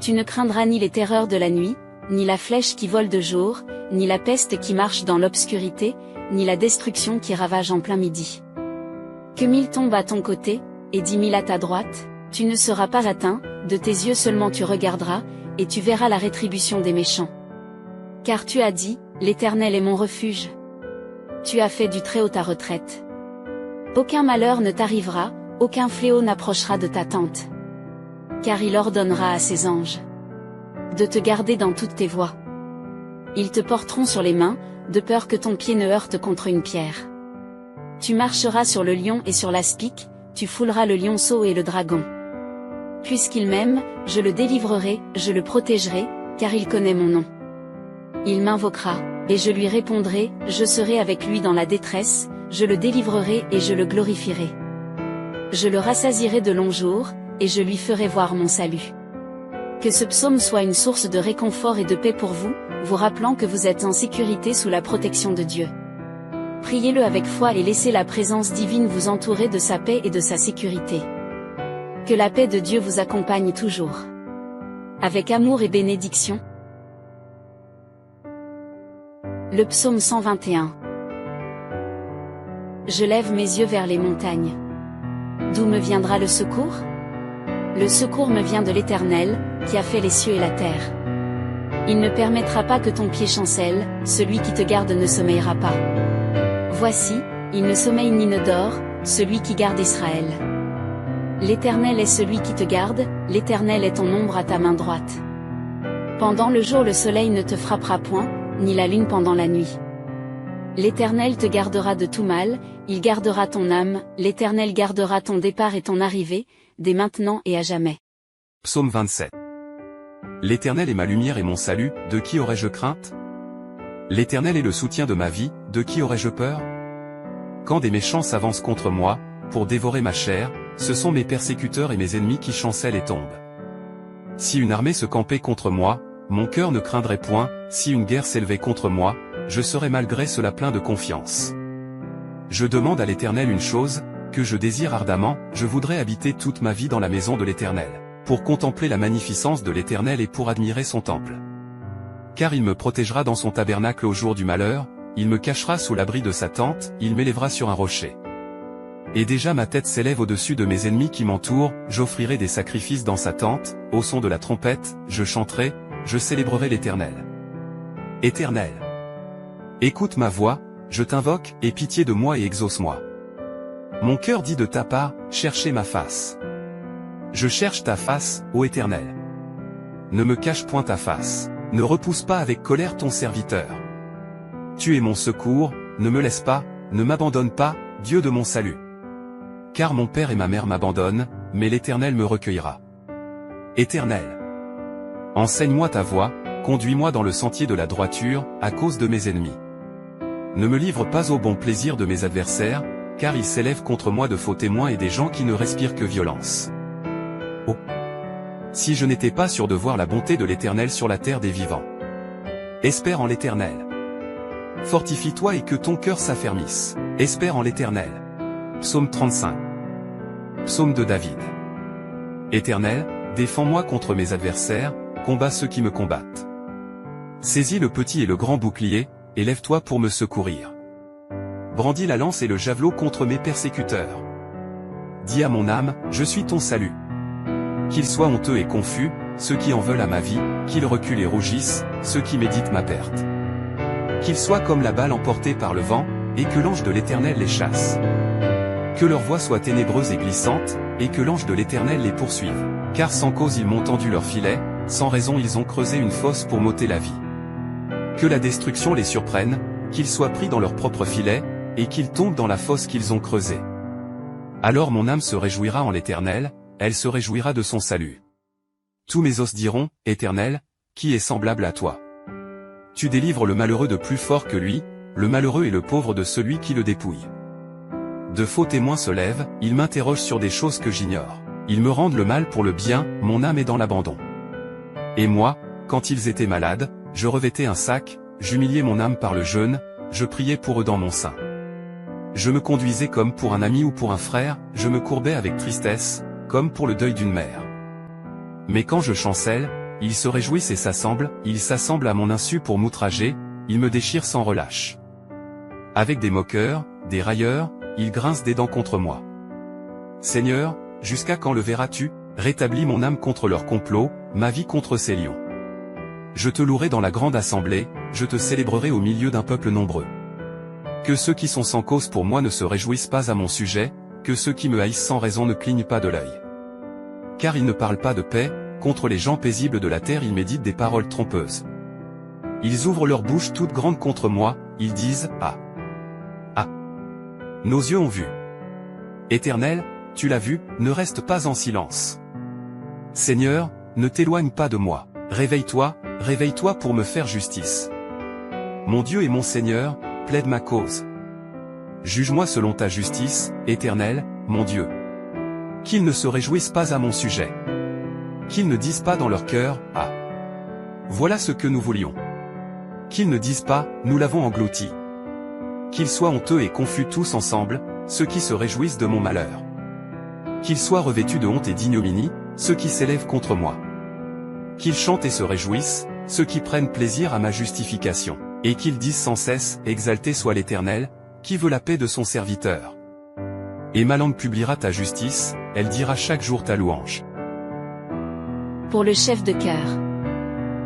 Tu ne craindras ni les terreurs de la nuit, ni la flèche qui vole de jour, ni la peste qui marche dans l'obscurité, ni la destruction qui ravage en plein midi. Que 1000 tombent à ton côté, et 10 000 à ta droite, tu ne seras pas atteint, de tes yeux seulement tu regarderas, et tu verras la rétribution des méchants. Car tu as dit, l'Éternel est mon refuge. Tu as fait du Très-Haut ta retraite. Aucun malheur ne t'arrivera, aucun fléau n'approchera de ta tente. Car il ordonnera à ses anges de te garder dans toutes tes voies. Ils te porteront sur les mains, de peur que ton pied ne heurte contre une pierre. Tu marcheras sur le lion et sur l'aspic, tu fouleras le lionceau et le dragon. Puisqu'il m'aime, je le délivrerai, je le protégerai, car il connaît mon nom. Il m'invoquera, et je lui répondrai, je serai avec lui dans la détresse, je le délivrerai et je le glorifierai. Je le rassasierai de longs jours, et je lui ferai voir mon salut. Que ce psaume soit une source de réconfort et de paix pour vous, vous rappelant que vous êtes en sécurité sous la protection de Dieu. Priez-le avec foi et laissez la présence divine vous entourer de sa paix et de sa sécurité. Que la paix de Dieu vous accompagne toujours. Avec amour et bénédiction. Le psaume 121. Je lève mes yeux vers les montagnes. D'où me viendra le secours? Le secours me vient de l'Éternel, qui a fait les cieux et la terre. Il ne permettra pas que ton pied chancelle, celui qui te garde ne sommeillera pas. Voici, il ne sommeille ni ne dort, celui qui garde Israël. L'Éternel est celui qui te garde, l'Éternel est ton ombre à ta main droite. Pendant le jour le soleil ne te frappera point, ni la lune pendant la nuit. L'Éternel te gardera de tout mal, il gardera ton âme, l'Éternel gardera ton départ et ton arrivée, dès maintenant et à jamais. Psaume 27. L'Éternel est ma lumière et mon salut, de qui aurais-je crainte? L'Éternel est le soutien de ma vie, de qui aurais-je peur? Quand des méchants s'avancent contre moi, pour dévorer ma chair, ce sont mes persécuteurs et mes ennemis qui chancellent et tombent. Si une armée se campait contre moi, mon cœur ne craindrait point, si une guerre s'élevait contre moi, je serais malgré cela plein de confiance. Je demande à l'Éternel une chose, que je désire ardemment, je voudrais habiter toute ma vie dans la maison de l'Éternel, pour contempler la magnificence de l'Éternel et pour admirer son temple. Car il me protégera dans son tabernacle au jour du malheur, il me cachera sous l'abri de sa tente, il m'élèvera sur un rocher. Et déjà ma tête s'élève au-dessus de mes ennemis qui m'entourent, j'offrirai des sacrifices dans sa tente, au son de la trompette, je chanterai, je célébrerai l'Éternel. Éternel, écoute ma voix, je t'invoque, aie pitié de moi et exauce-moi. Mon cœur dit de ta part, cherchez ma face. Je cherche ta face, ô Éternel. Ne me cache point ta face, ne repousse pas avec colère ton serviteur. Tu es mon secours, ne me laisse pas, ne m'abandonne pas, Dieu de mon salut. Car mon père et ma mère m'abandonnent, mais l'Éternel me recueillera. Éternel, enseigne-moi ta voie, conduis-moi dans le sentier de la droiture, à cause de mes ennemis. Ne me livre pas au bon plaisir de mes adversaires, car ils s'élèvent contre moi de faux témoins et des gens qui ne respirent que violence. Oh! Si je n'étais pas sûr de voir la bonté de l'Éternel sur la terre des vivants. Espère en l'Éternel. Fortifie-toi et que ton cœur s'affermisse. Espère en l'Éternel. Psaume 35. Psaume de David. Éternel, défends-moi contre mes adversaires, combats ceux qui me combattent. Saisis le petit et le grand bouclier, et lève-toi pour me secourir. Brandis la lance et le javelot contre mes persécuteurs. Dis à mon âme, je suis ton salut. Qu'ils soient honteux et confus, ceux qui en veulent à ma vie, qu'ils reculent et rougissent, ceux qui méditent ma perte. Qu'ils soient comme la balle emportée par le vent, et que l'ange de l'Éternel les chasse. Que leur voie soit ténébreuse et glissante, et que l'ange de l'Éternel les poursuive. Car sans cause ils m'ont tendu leur filet, sans raison ils ont creusé une fosse pour m'ôter la vie. Que la destruction les surprenne, qu'ils soient pris dans leur propre filet, et qu'ils tombent dans la fosse qu'ils ont creusée. Alors mon âme se réjouira en l'Éternel, elle se réjouira de son salut. Tous mes os diront, Éternel, qui est semblable à toi? Tu délivres le malheureux de plus fort que lui, le malheureux et le pauvre de celui qui le dépouille. De faux témoins se lèvent, ils m'interrogent sur des choses que j'ignore. Ils me rendent le mal pour le bien, mon âme est dans l'abandon. Et moi, quand ils étaient malades, je revêtais un sac, j'humiliais mon âme par le jeûne, je priais pour eux dans mon sein. Je me conduisais comme pour un ami ou pour un frère, je me courbais avec tristesse, comme pour le deuil d'une mère. Mais quand je chancelle, ils se réjouissent et ils s'assemblent à mon insu pour m'outrager, ils me déchirent sans relâche. Avec des moqueurs, des railleurs, ils grincent des dents contre moi. Seigneur, jusqu'à quand le verras-tu? Rétablis mon âme contre leur complot, ma vie contre ces lions. Je te louerai dans la grande assemblée, je te célébrerai au milieu d'un peuple nombreux. Que ceux qui sont sans cause pour moi ne se réjouissent pas à mon sujet, que ceux qui me haïssent sans raison ne clignent pas de l'œil. Car ils ne parlent pas de paix, contre les gens paisibles de la terre ils méditent des paroles trompeuses. Ils ouvrent leur bouche toute grande contre moi, ils disent, Ah! Ah! Nos yeux ont vu. Éternel, tu l'as vu, ne reste pas en silence. Seigneur, ne t'éloigne pas de moi. Réveille-toi, réveille-toi pour me faire justice. Mon Dieu et mon Seigneur, plaide ma cause. Juge-moi selon ta justice, Éternel, mon Dieu. Qu'ils ne se réjouissent pas à mon sujet. Qu'ils ne disent pas dans leur cœur, « Ah! Voilà ce que nous voulions. » Qu'ils ne disent pas, « Nous l'avons englouti. » Qu'ils soient honteux et confus tous ensemble, ceux qui se réjouissent de mon malheur. Qu'ils soient revêtus de honte et d'ignominie, ceux qui s'élèvent contre moi. Qu'ils chantent et se réjouissent, ceux qui prennent plaisir à ma justification, et qu'ils disent sans cesse, exalté soit l'Éternel, qui veut la paix de son serviteur. Et ma langue publiera ta justice, elle dira chaque jour ta louange. Pour le chef de chœur.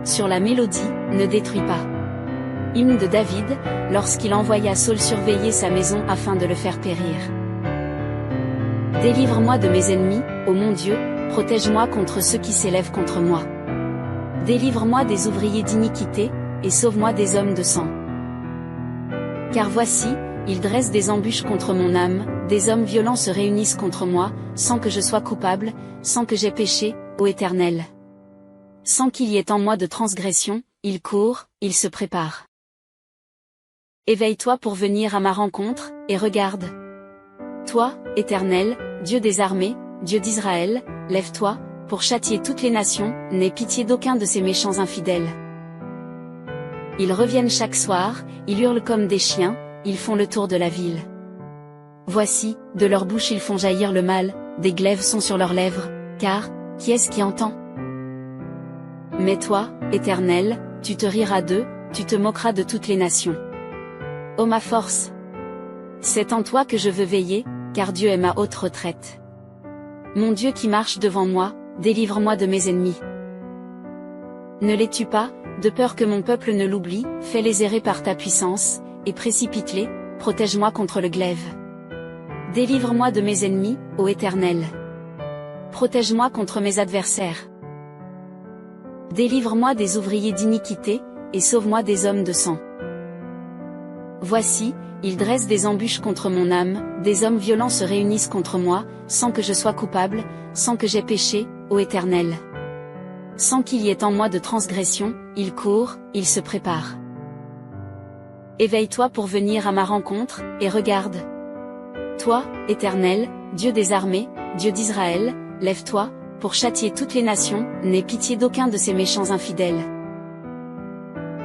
Sur la mélodie, ne détruis pas. Hymne de David, lorsqu'il envoya Saul surveiller sa maison afin de le faire périr. Délivre-moi de mes ennemis, ô mon Dieu, protège-moi contre ceux qui s'élèvent contre moi. Délivre-moi des ouvriers d'iniquité, et sauve-moi des hommes de sang. Car voici, ils dressent des embûches contre mon âme, des hommes violents se réunissent contre moi, sans que je sois coupable, sans que j'aie péché, ô Éternel. Sans qu'il y ait en moi de transgression, ils courent, ils se préparent. Éveille-toi pour venir à ma rencontre, et regarde. Toi, Éternel, Dieu des armées, Dieu d'Israël, lève-toi, pour châtier toutes les nations, n'aie pitié d'aucun de ces méchants infidèles. Ils reviennent chaque soir, ils hurlent comme des chiens, ils font le tour de la ville. Voici, de leur bouche ils font jaillir le mal, des glaives sont sur leurs lèvres, car, qui est-ce qui entend? Mais toi, Éternel, tu te riras d'eux, tu te moqueras de toutes les nations. Ô ma force! C'est en toi que je veux veiller, car Dieu est ma haute retraite. Mon Dieu qui marche devant moi, délivre-moi de mes ennemis. Ne les tue pas, de peur que mon peuple ne l'oublie, fais-les errer par ta puissance, et précipite-les, protège-moi contre le glaive. Délivre-moi de mes ennemis, ô Éternel. Protège-moi contre mes adversaires. Délivre-moi des ouvriers d'iniquité, et sauve-moi des hommes de sang. Voici, ils dressent des embûches contre mon âme, des hommes violents se réunissent contre moi, sans que je sois coupable, sans que j'aie péché, ô Éternel. Sans qu'il y ait en moi de transgression, ils courent, ils se préparent. Éveille-toi pour venir à ma rencontre, et regarde. Toi, Éternel, Dieu des armées, Dieu d'Israël, lève-toi, pour châtier toutes les nations, n'aie pitié d'aucun de ces méchants infidèles.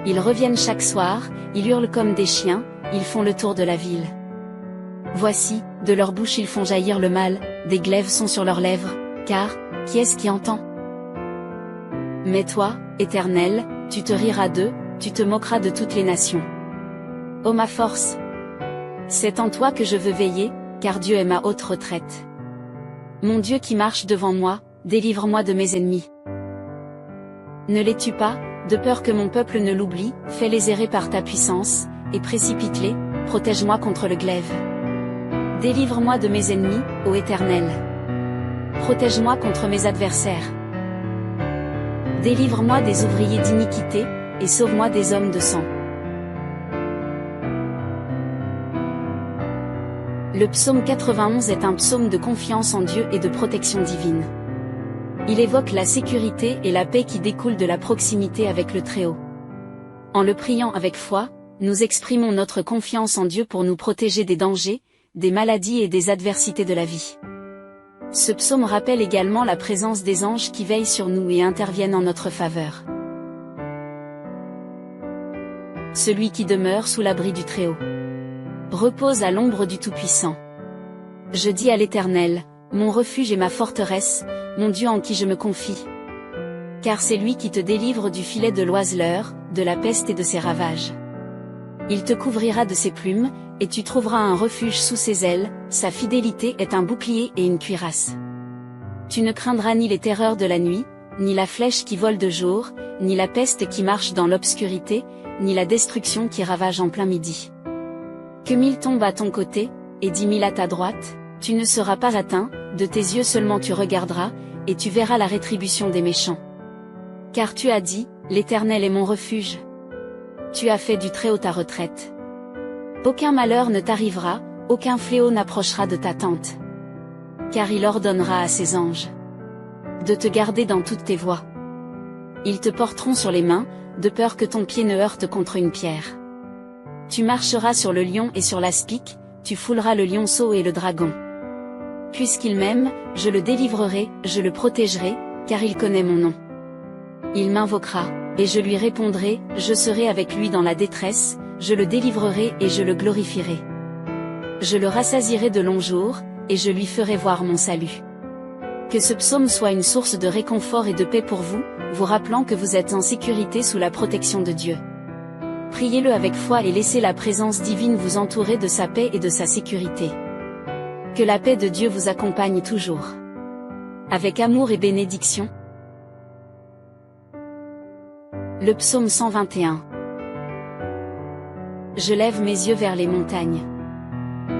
Ils reviennent chaque soir, ils hurlent comme des chiens, ils font le tour de la ville. Voici, de leur bouche ils font jaillir le mal, des glaives sont sur leurs lèvres, car, qui est-ce qui entend? Mais toi, Éternel, tu te riras d'eux, tu te moqueras de toutes les nations. Ô ma force! C'est en toi que je veux veiller, car Dieu est ma haute retraite. Mon Dieu qui marche devant moi, délivre-moi de mes ennemis. Ne les tue pas, de peur que mon peuple ne l'oublie, fais-les errer par ta puissance, et précipite-les, protège-moi contre le glaive. Délivre-moi de mes ennemis, ô Éternel. Protège-moi contre mes adversaires. Délivre-moi des ouvriers d'iniquité, et sauve-moi des hommes de sang. Le psaume 91 est un psaume de confiance en Dieu et de protection divine. Il évoque la sécurité et la paix qui découlent de la proximité avec le Très-Haut. En le priant avec foi, nous exprimons notre confiance en Dieu pour nous protéger des dangers, des maladies et des adversités de la vie. Ce psaume rappelle également la présence des anges qui veillent sur nous et interviennent en notre faveur. Celui qui demeure sous l'abri du Très-Haut repose à l'ombre du Tout-Puissant. Je dis à l'Éternel, mon refuge et ma forteresse, mon Dieu en qui je me confie. Car c'est lui qui te délivre du filet de l'oiseleur, de la peste et de ses ravages. Il te couvrira de ses plumes, et tu trouveras un refuge sous ses ailes, sa fidélité est un bouclier et une cuirasse. Tu ne craindras ni les terreurs de la nuit, ni la flèche qui vole de jour, ni la peste qui marche dans l'obscurité, ni la destruction qui ravage en plein midi. Que 1000 tombent à ton côté, et 10 000 à ta droite, tu ne seras pas atteint, de tes yeux seulement tu regarderas, et tu verras la rétribution des méchants. Car tu as dit, l'Éternel est mon refuge. Tu as fait du Très-Haut ta retraite. Aucun malheur ne t'arrivera, aucun fléau n'approchera de ta tente. Car il ordonnera à ses anges de te garder dans toutes tes voies. Ils te porteront sur les mains, de peur que ton pied ne heurte contre une pierre. Tu marcheras sur le lion et sur l'aspic, tu fouleras le lionceau et le dragon. Puisqu'il m'aime, je le délivrerai, je le protégerai, car il connaît mon nom. Il m'invoquera, et je lui répondrai, je serai avec lui dans la détresse, je le délivrerai et je le glorifierai. Je le rassasierai de longs jours, et je lui ferai voir mon salut. Que ce psaume soit une source de réconfort et de paix pour vous, vous rappelant que vous êtes en sécurité sous la protection de Dieu. Priez-le avec foi et laissez la présence divine vous entourer de sa paix et de sa sécurité. Que la paix de Dieu vous accompagne toujours. Avec amour et bénédiction. Le psaume 121. Je lève mes yeux vers les montagnes.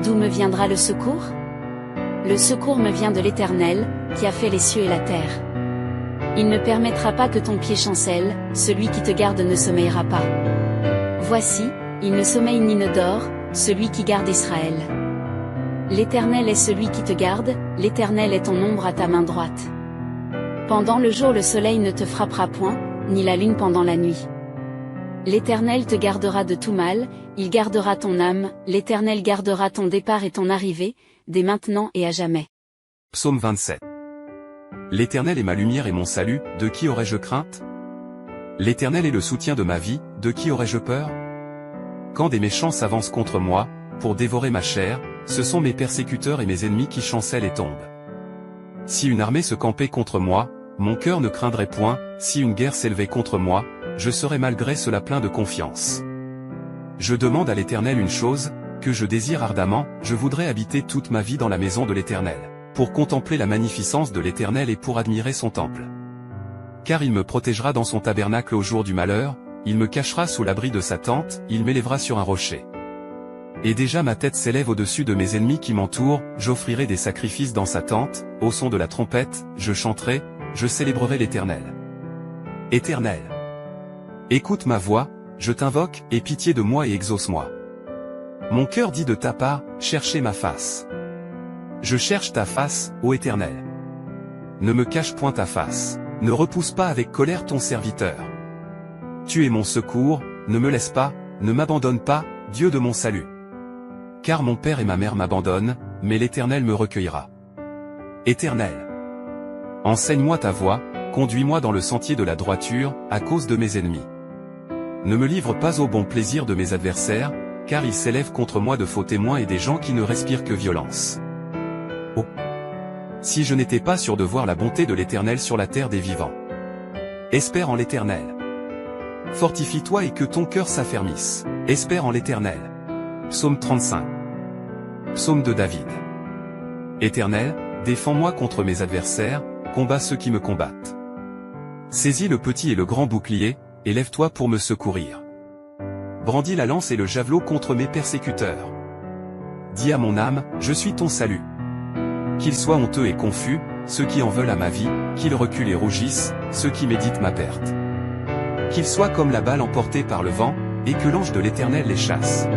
D'où me viendra le secours? Le secours me vient de l'Éternel, qui a fait les cieux et la terre. Il ne permettra pas que ton pied chancelle, celui qui te garde ne sommeillera pas. Voici, il ne sommeille ni ne dort, celui qui garde Israël. L'Éternel est celui qui te garde, l'Éternel est ton ombre à ta main droite. Pendant le jour le soleil ne te frappera point, ni la lune pendant la nuit. L'Éternel te gardera de tout mal, il gardera ton âme, l'Éternel gardera ton départ et ton arrivée, dès maintenant et à jamais. Psaume 27. L'Éternel est ma lumière et mon salut, de qui aurais-je crainte? L'Éternel est le soutien de ma vie, de qui aurais-je peur? Quand des méchants s'avancent contre moi, pour dévorer ma chair, ce sont mes persécuteurs et mes ennemis qui chancellent et tombent. Si une armée se campait contre moi, mon cœur ne craindrait point, si une guerre s'élevait contre moi, je serais malgré cela plein de confiance. Je demande à l'Éternel une chose, que je désire ardemment, je voudrais habiter toute ma vie dans la maison de l'Éternel, pour contempler la magnificence de l'Éternel et pour admirer son temple. Car il me protégera dans son tabernacle au jour du malheur, il me cachera sous l'abri de sa tente, il m'élèvera sur un rocher. Et déjà ma tête s'élève au-dessus de mes ennemis qui m'entourent, j'offrirai des sacrifices dans sa tente, au son de la trompette, je chanterai, je célébrerai l'Éternel. Éternel, écoute ma voix, je t'invoque, aie pitié de moi et exauce-moi. Mon cœur dit de ta part, cherchez ma face. Je cherche ta face, ô Éternel. Ne me cache point ta face, ne repousse pas avec colère ton serviteur. Tu es mon secours, ne me laisse pas, ne m'abandonne pas, Dieu de mon salut. Car mon père et ma mère m'abandonnent, mais l'Éternel me recueillera. Éternel, enseigne-moi ta voie, conduis-moi dans le sentier de la droiture, à cause de mes ennemis. Ne me livre pas au bon plaisir de mes adversaires, car ils s'élèvent contre moi de faux témoins et des gens qui ne respirent que violence. Oh! Si je n'étais pas sûr de voir la bonté de l'Éternel sur la terre des vivants. Espère en l'Éternel. Fortifie-toi et que ton cœur s'affermisse. Espère en l'Éternel. Psaume 35. Psaume de David. Éternel, défends-moi contre mes adversaires, combats ceux qui me combattent. Saisis le petit et le grand bouclier, et lève-toi pour me secourir. Brandis la lance et le javelot contre mes persécuteurs. Dis à mon âme, je suis ton salut. Qu'ils soient honteux et confus, ceux qui en veulent à ma vie, qu'ils reculent et rougissent, ceux qui méditent ma perte. Qu'ils soient comme la balle emportée par le vent, et que l'ange de l'Éternel les chasse.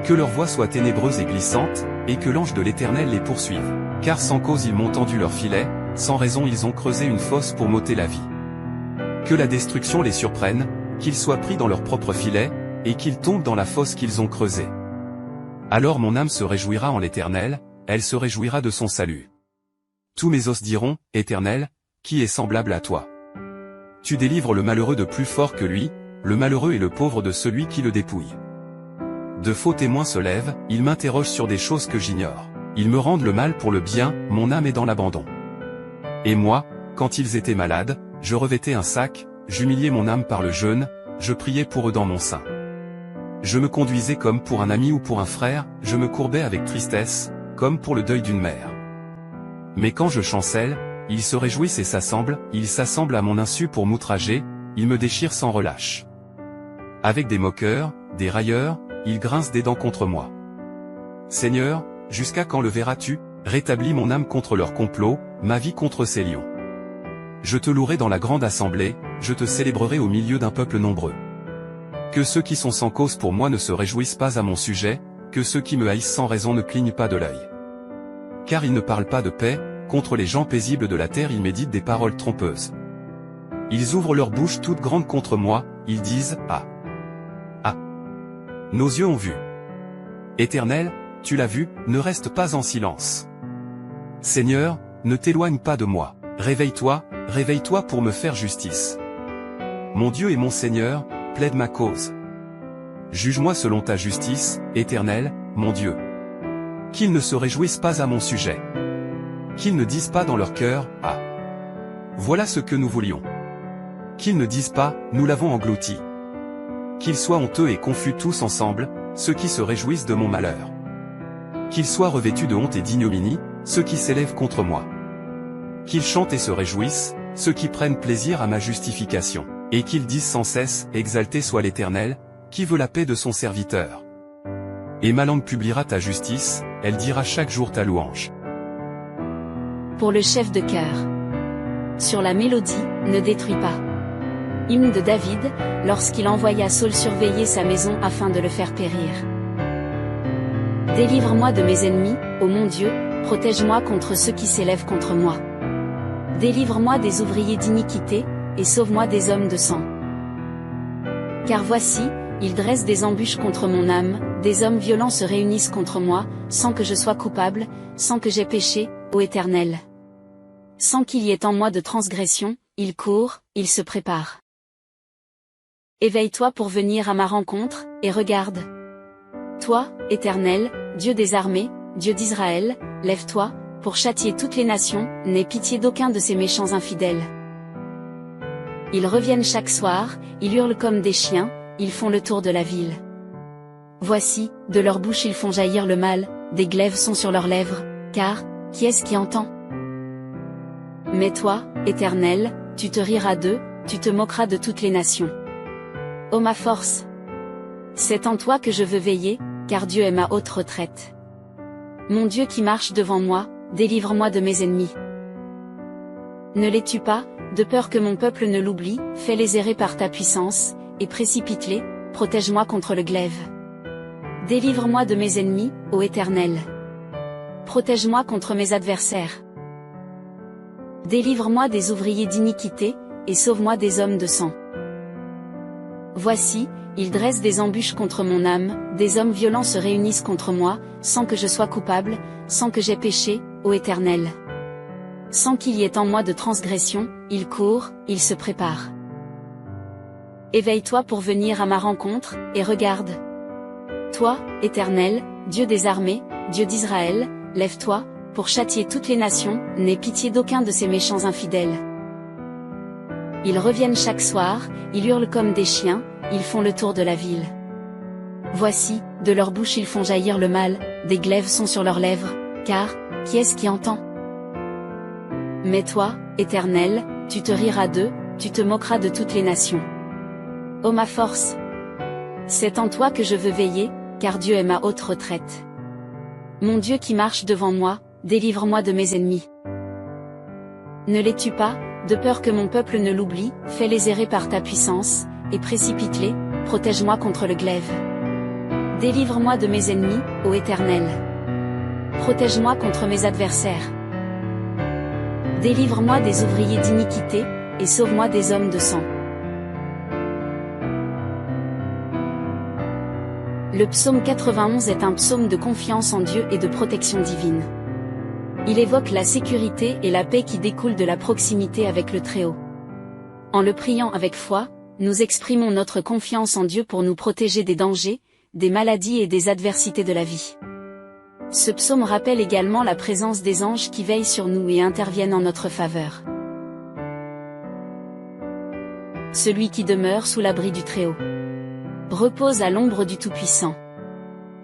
Que leur voie soit ténébreuse et glissante, et que l'ange de l'Éternel les poursuive. Car sans cause ils m'ont tendu leur filet, sans raison ils ont creusé une fosse pour m'ôter la vie. Que la destruction les surprenne, qu'ils soient pris dans leur propre filet, et qu'ils tombent dans la fosse qu'ils ont creusée. Alors mon âme se réjouira en l'Éternel, elle se réjouira de son salut. Tous mes os diront, Éternel, qui est semblable à toi? Tu délivres le malheureux de plus fort que lui, le malheureux et le pauvre de celui qui le dépouille. De faux témoins se lèvent, ils m'interrogent sur des choses que j'ignore. Ils me rendent le mal pour le bien, mon âme est dans l'abandon. Et moi, quand ils étaient malades, je revêtais un sac, j'humiliais mon âme par le jeûne, je priais pour eux dans mon sein. Je me conduisais comme pour un ami ou pour un frère, je me courbais avec tristesse, comme pour le deuil d'une mère. Mais quand je chancelle, ils se réjouissent et ils s'assemblent à mon insu pour m'outrager, ils me déchirent sans relâche. Avec des moqueurs, des railleurs, ils grincent des dents contre moi. Seigneur, jusqu'à quand le verras-tu? Rétablis mon âme contre leur complot, ma vie contre ces lions. Je te louerai dans la grande assemblée, je te célébrerai au milieu d'un peuple nombreux. Que ceux qui sont sans cause pour moi ne se réjouissent pas à mon sujet, que ceux qui me haïssent sans raison ne clignent pas de l'œil. Car ils ne parlent pas de paix, contre les gens paisibles de la terre ils méditent des paroles trompeuses. Ils ouvrent leur bouche toute grande contre moi, ils disent, Ah! Ah! Nos yeux ont vu. Éternel, tu l'as vu, ne reste pas en silence. Seigneur, ne t'éloigne pas de moi. Réveille-toi, réveille-toi pour me faire justice. Mon Dieu et mon Seigneur, plaide ma cause. Juge-moi selon ta justice, Éternel, mon Dieu. Qu'ils ne se réjouissent pas à mon sujet. Qu'ils ne disent pas dans leur cœur, « Ah, voilà ce que nous voulions. » Qu'ils ne disent pas, « Nous l'avons englouti. » Qu'ils soient honteux et confus tous ensemble, ceux qui se réjouissent de mon malheur. Qu'ils soient revêtus de honte et d'ignominie, ceux qui s'élèvent contre moi. Qu'ils chantent et se réjouissent, ceux qui prennent plaisir à ma justification. Et qu'ils disent sans cesse, exalté soit l'Éternel, qui veut la paix de son serviteur. Et ma langue publiera ta justice, elle dira chaque jour ta louange. Pour le chef de chœur. Sur la mélodie, ne détruis pas. Hymne de David, lorsqu'il envoya Saul surveiller sa maison afin de le faire périr. Délivre-moi de mes ennemis, ô mon Dieu, protège-moi contre ceux qui s'élèvent contre moi. Délivre-moi des ouvriers d'iniquité, et sauve-moi des hommes de sang. Car voici, ils dressent des embûches contre mon âme, des hommes violents se réunissent contre moi, sans que je sois coupable, sans que j'aie péché, ô Éternel. Sans qu'il y ait en moi de transgression, ils courent, ils se préparent. Éveille-toi pour venir à ma rencontre, et regarde. Toi, Éternel, Dieu des armées, Dieu d'Israël, lève-toi, pour châtier toutes les nations, n'aie pitié d'aucun de ces méchants infidèles. Ils reviennent chaque soir, ils hurlent comme des chiens, ils font le tour de la ville. Voici, de leur bouche ils font jaillir le mal, des glaives sont sur leurs lèvres, car, qui est-ce qui entend? Mais toi, Éternel, tu te riras d'eux, tu te moqueras de toutes les nations. Ô ma force! C'est en toi que je veux veiller, car Dieu est ma haute retraite. Mon Dieu qui marche devant moi, délivre-moi de mes ennemis. Ne les tue pas, de peur que mon peuple ne l'oublie, fais-les errer par ta puissance, et précipite-les, protège-moi contre le glaive. Délivre-moi de mes ennemis, ô Éternel. Protège-moi contre mes adversaires. Délivre-moi des ouvriers d'iniquité, et sauve-moi des hommes de sang. Voici, ils dressent des embûches contre mon âme, des hommes violents se réunissent contre moi, sans que je sois coupable, sans que j'aie péché, ô Éternel. Sans qu'il y ait en moi de transgression, ils courent, ils se préparent. Éveille-toi pour venir à ma rencontre, et regarde. Toi, Éternel, Dieu des armées, Dieu d'Israël, lève-toi, pour châtier toutes les nations, n'aie pitié d'aucun de ces méchants infidèles. Ils reviennent chaque soir, ils hurlent comme des chiens, ils font le tour de la ville. Voici, de leur bouche ils font jaillir le mal, des glaives sont sur leurs lèvres, car, qui est-ce qui entend? Mais toi, Éternel, tu te riras d'eux, tu te moqueras de toutes les nations. Ô ma force! C'est en toi que je veux veiller, car Dieu est ma haute retraite. Mon Dieu qui marche devant moi, délivre-moi de mes ennemis. Ne les tue pas, de peur que mon peuple ne l'oublie, fais-les errer par ta puissance, et précipite-les, protège-moi contre le glaive. Délivre-moi de mes ennemis, ô Éternel. Protège-moi contre mes adversaires. Délivre-moi des ouvriers d'iniquité, et sauve-moi des hommes de sang. Le psaume 91 est un psaume de confiance en Dieu et de protection divine. Il évoque la sécurité et la paix qui découlent de la proximité avec le Très-Haut. En le priant avec foi, nous exprimons notre confiance en Dieu pour nous protéger des dangers, des maladies et des adversités de la vie. Ce psaume rappelle également la présence des anges qui veillent sur nous et interviennent en notre faveur. Celui qui demeure sous l'abri du Très-Haut repose à l'ombre du Tout-Puissant.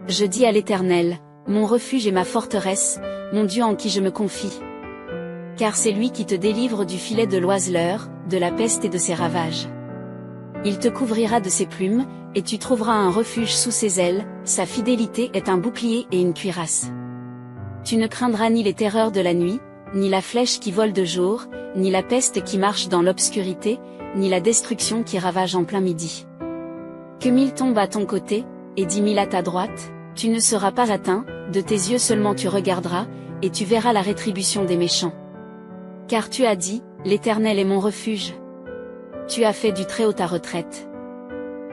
Je dis à l'Éternel, mon refuge et ma forteresse, mon Dieu en qui je me confie. Car c'est lui qui te délivre du filet de l'oiseleur, de la peste et de ses ravages. Il te couvrira de ses plumes, et tu trouveras un refuge sous ses ailes, sa fidélité est un bouclier et une cuirasse. Tu ne craindras ni les terreurs de la nuit, ni la flèche qui vole de jour, ni la peste qui marche dans l'obscurité, ni la destruction qui ravage en plein midi. Que 1000 tombent à ton côté, et 10 000 à ta droite, tu ne seras pas atteint, de tes yeux seulement tu regarderas, et tu verras la rétribution des méchants. Car tu as dit, l'Éternel est mon refuge. Tu as fait du Très-Haut ta retraite.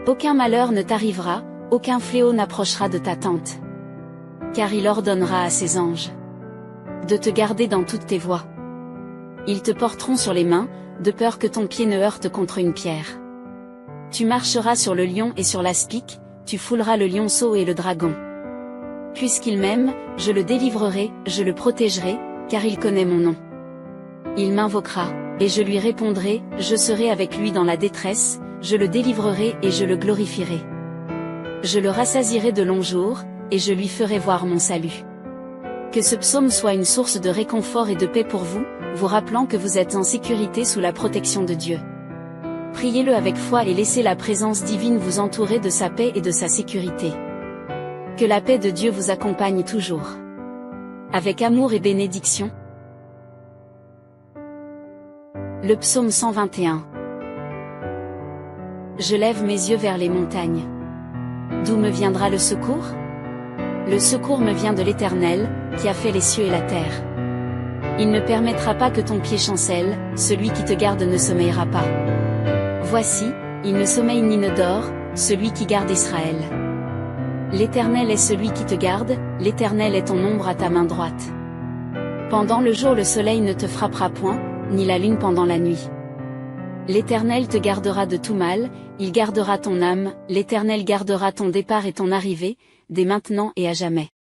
Aucun malheur ne t'arrivera, aucun fléau n'approchera de ta tente. Car il ordonnera à ses anges de te garder dans toutes tes voies. Ils te porteront sur les mains, de peur que ton pied ne heurte contre une pierre. Tu marcheras sur le lion et sur l'aspic, tu fouleras le lionceau et le dragon. Puisqu'il m'aime, je le délivrerai, je le protégerai, car il connaît mon nom. Il m'invoquera, et je lui répondrai, je serai avec lui dans la détresse, je le délivrerai et je le glorifierai. Je le rassasierai de longs jours, et je lui ferai voir mon salut. Que ce psaume soit une source de réconfort et de paix pour vous, vous rappelant que vous êtes en sécurité sous la protection de Dieu. Priez-le avec foi et laissez la présence divine vous entourer de sa paix et de sa sécurité. Que la paix de Dieu vous accompagne toujours. Avec amour et bénédiction. Le psaume 121. Je lève mes yeux vers les montagnes. D'où me viendra le secours? Le secours me vient de l'Éternel, qui a fait les cieux et la terre. Il ne permettra pas que ton pied chancelle, celui qui te garde ne sommeillera pas. Voici, il ne sommeille ni ne dort, celui qui garde Israël. L'Éternel est celui qui te garde, l'Éternel est ton ombre à ta main droite. Pendant le jour le soleil ne te frappera point, ni la lune pendant la nuit. L'Éternel te gardera de tout mal, il gardera ton âme, l'Éternel gardera ton départ et ton arrivée, dès maintenant et à jamais.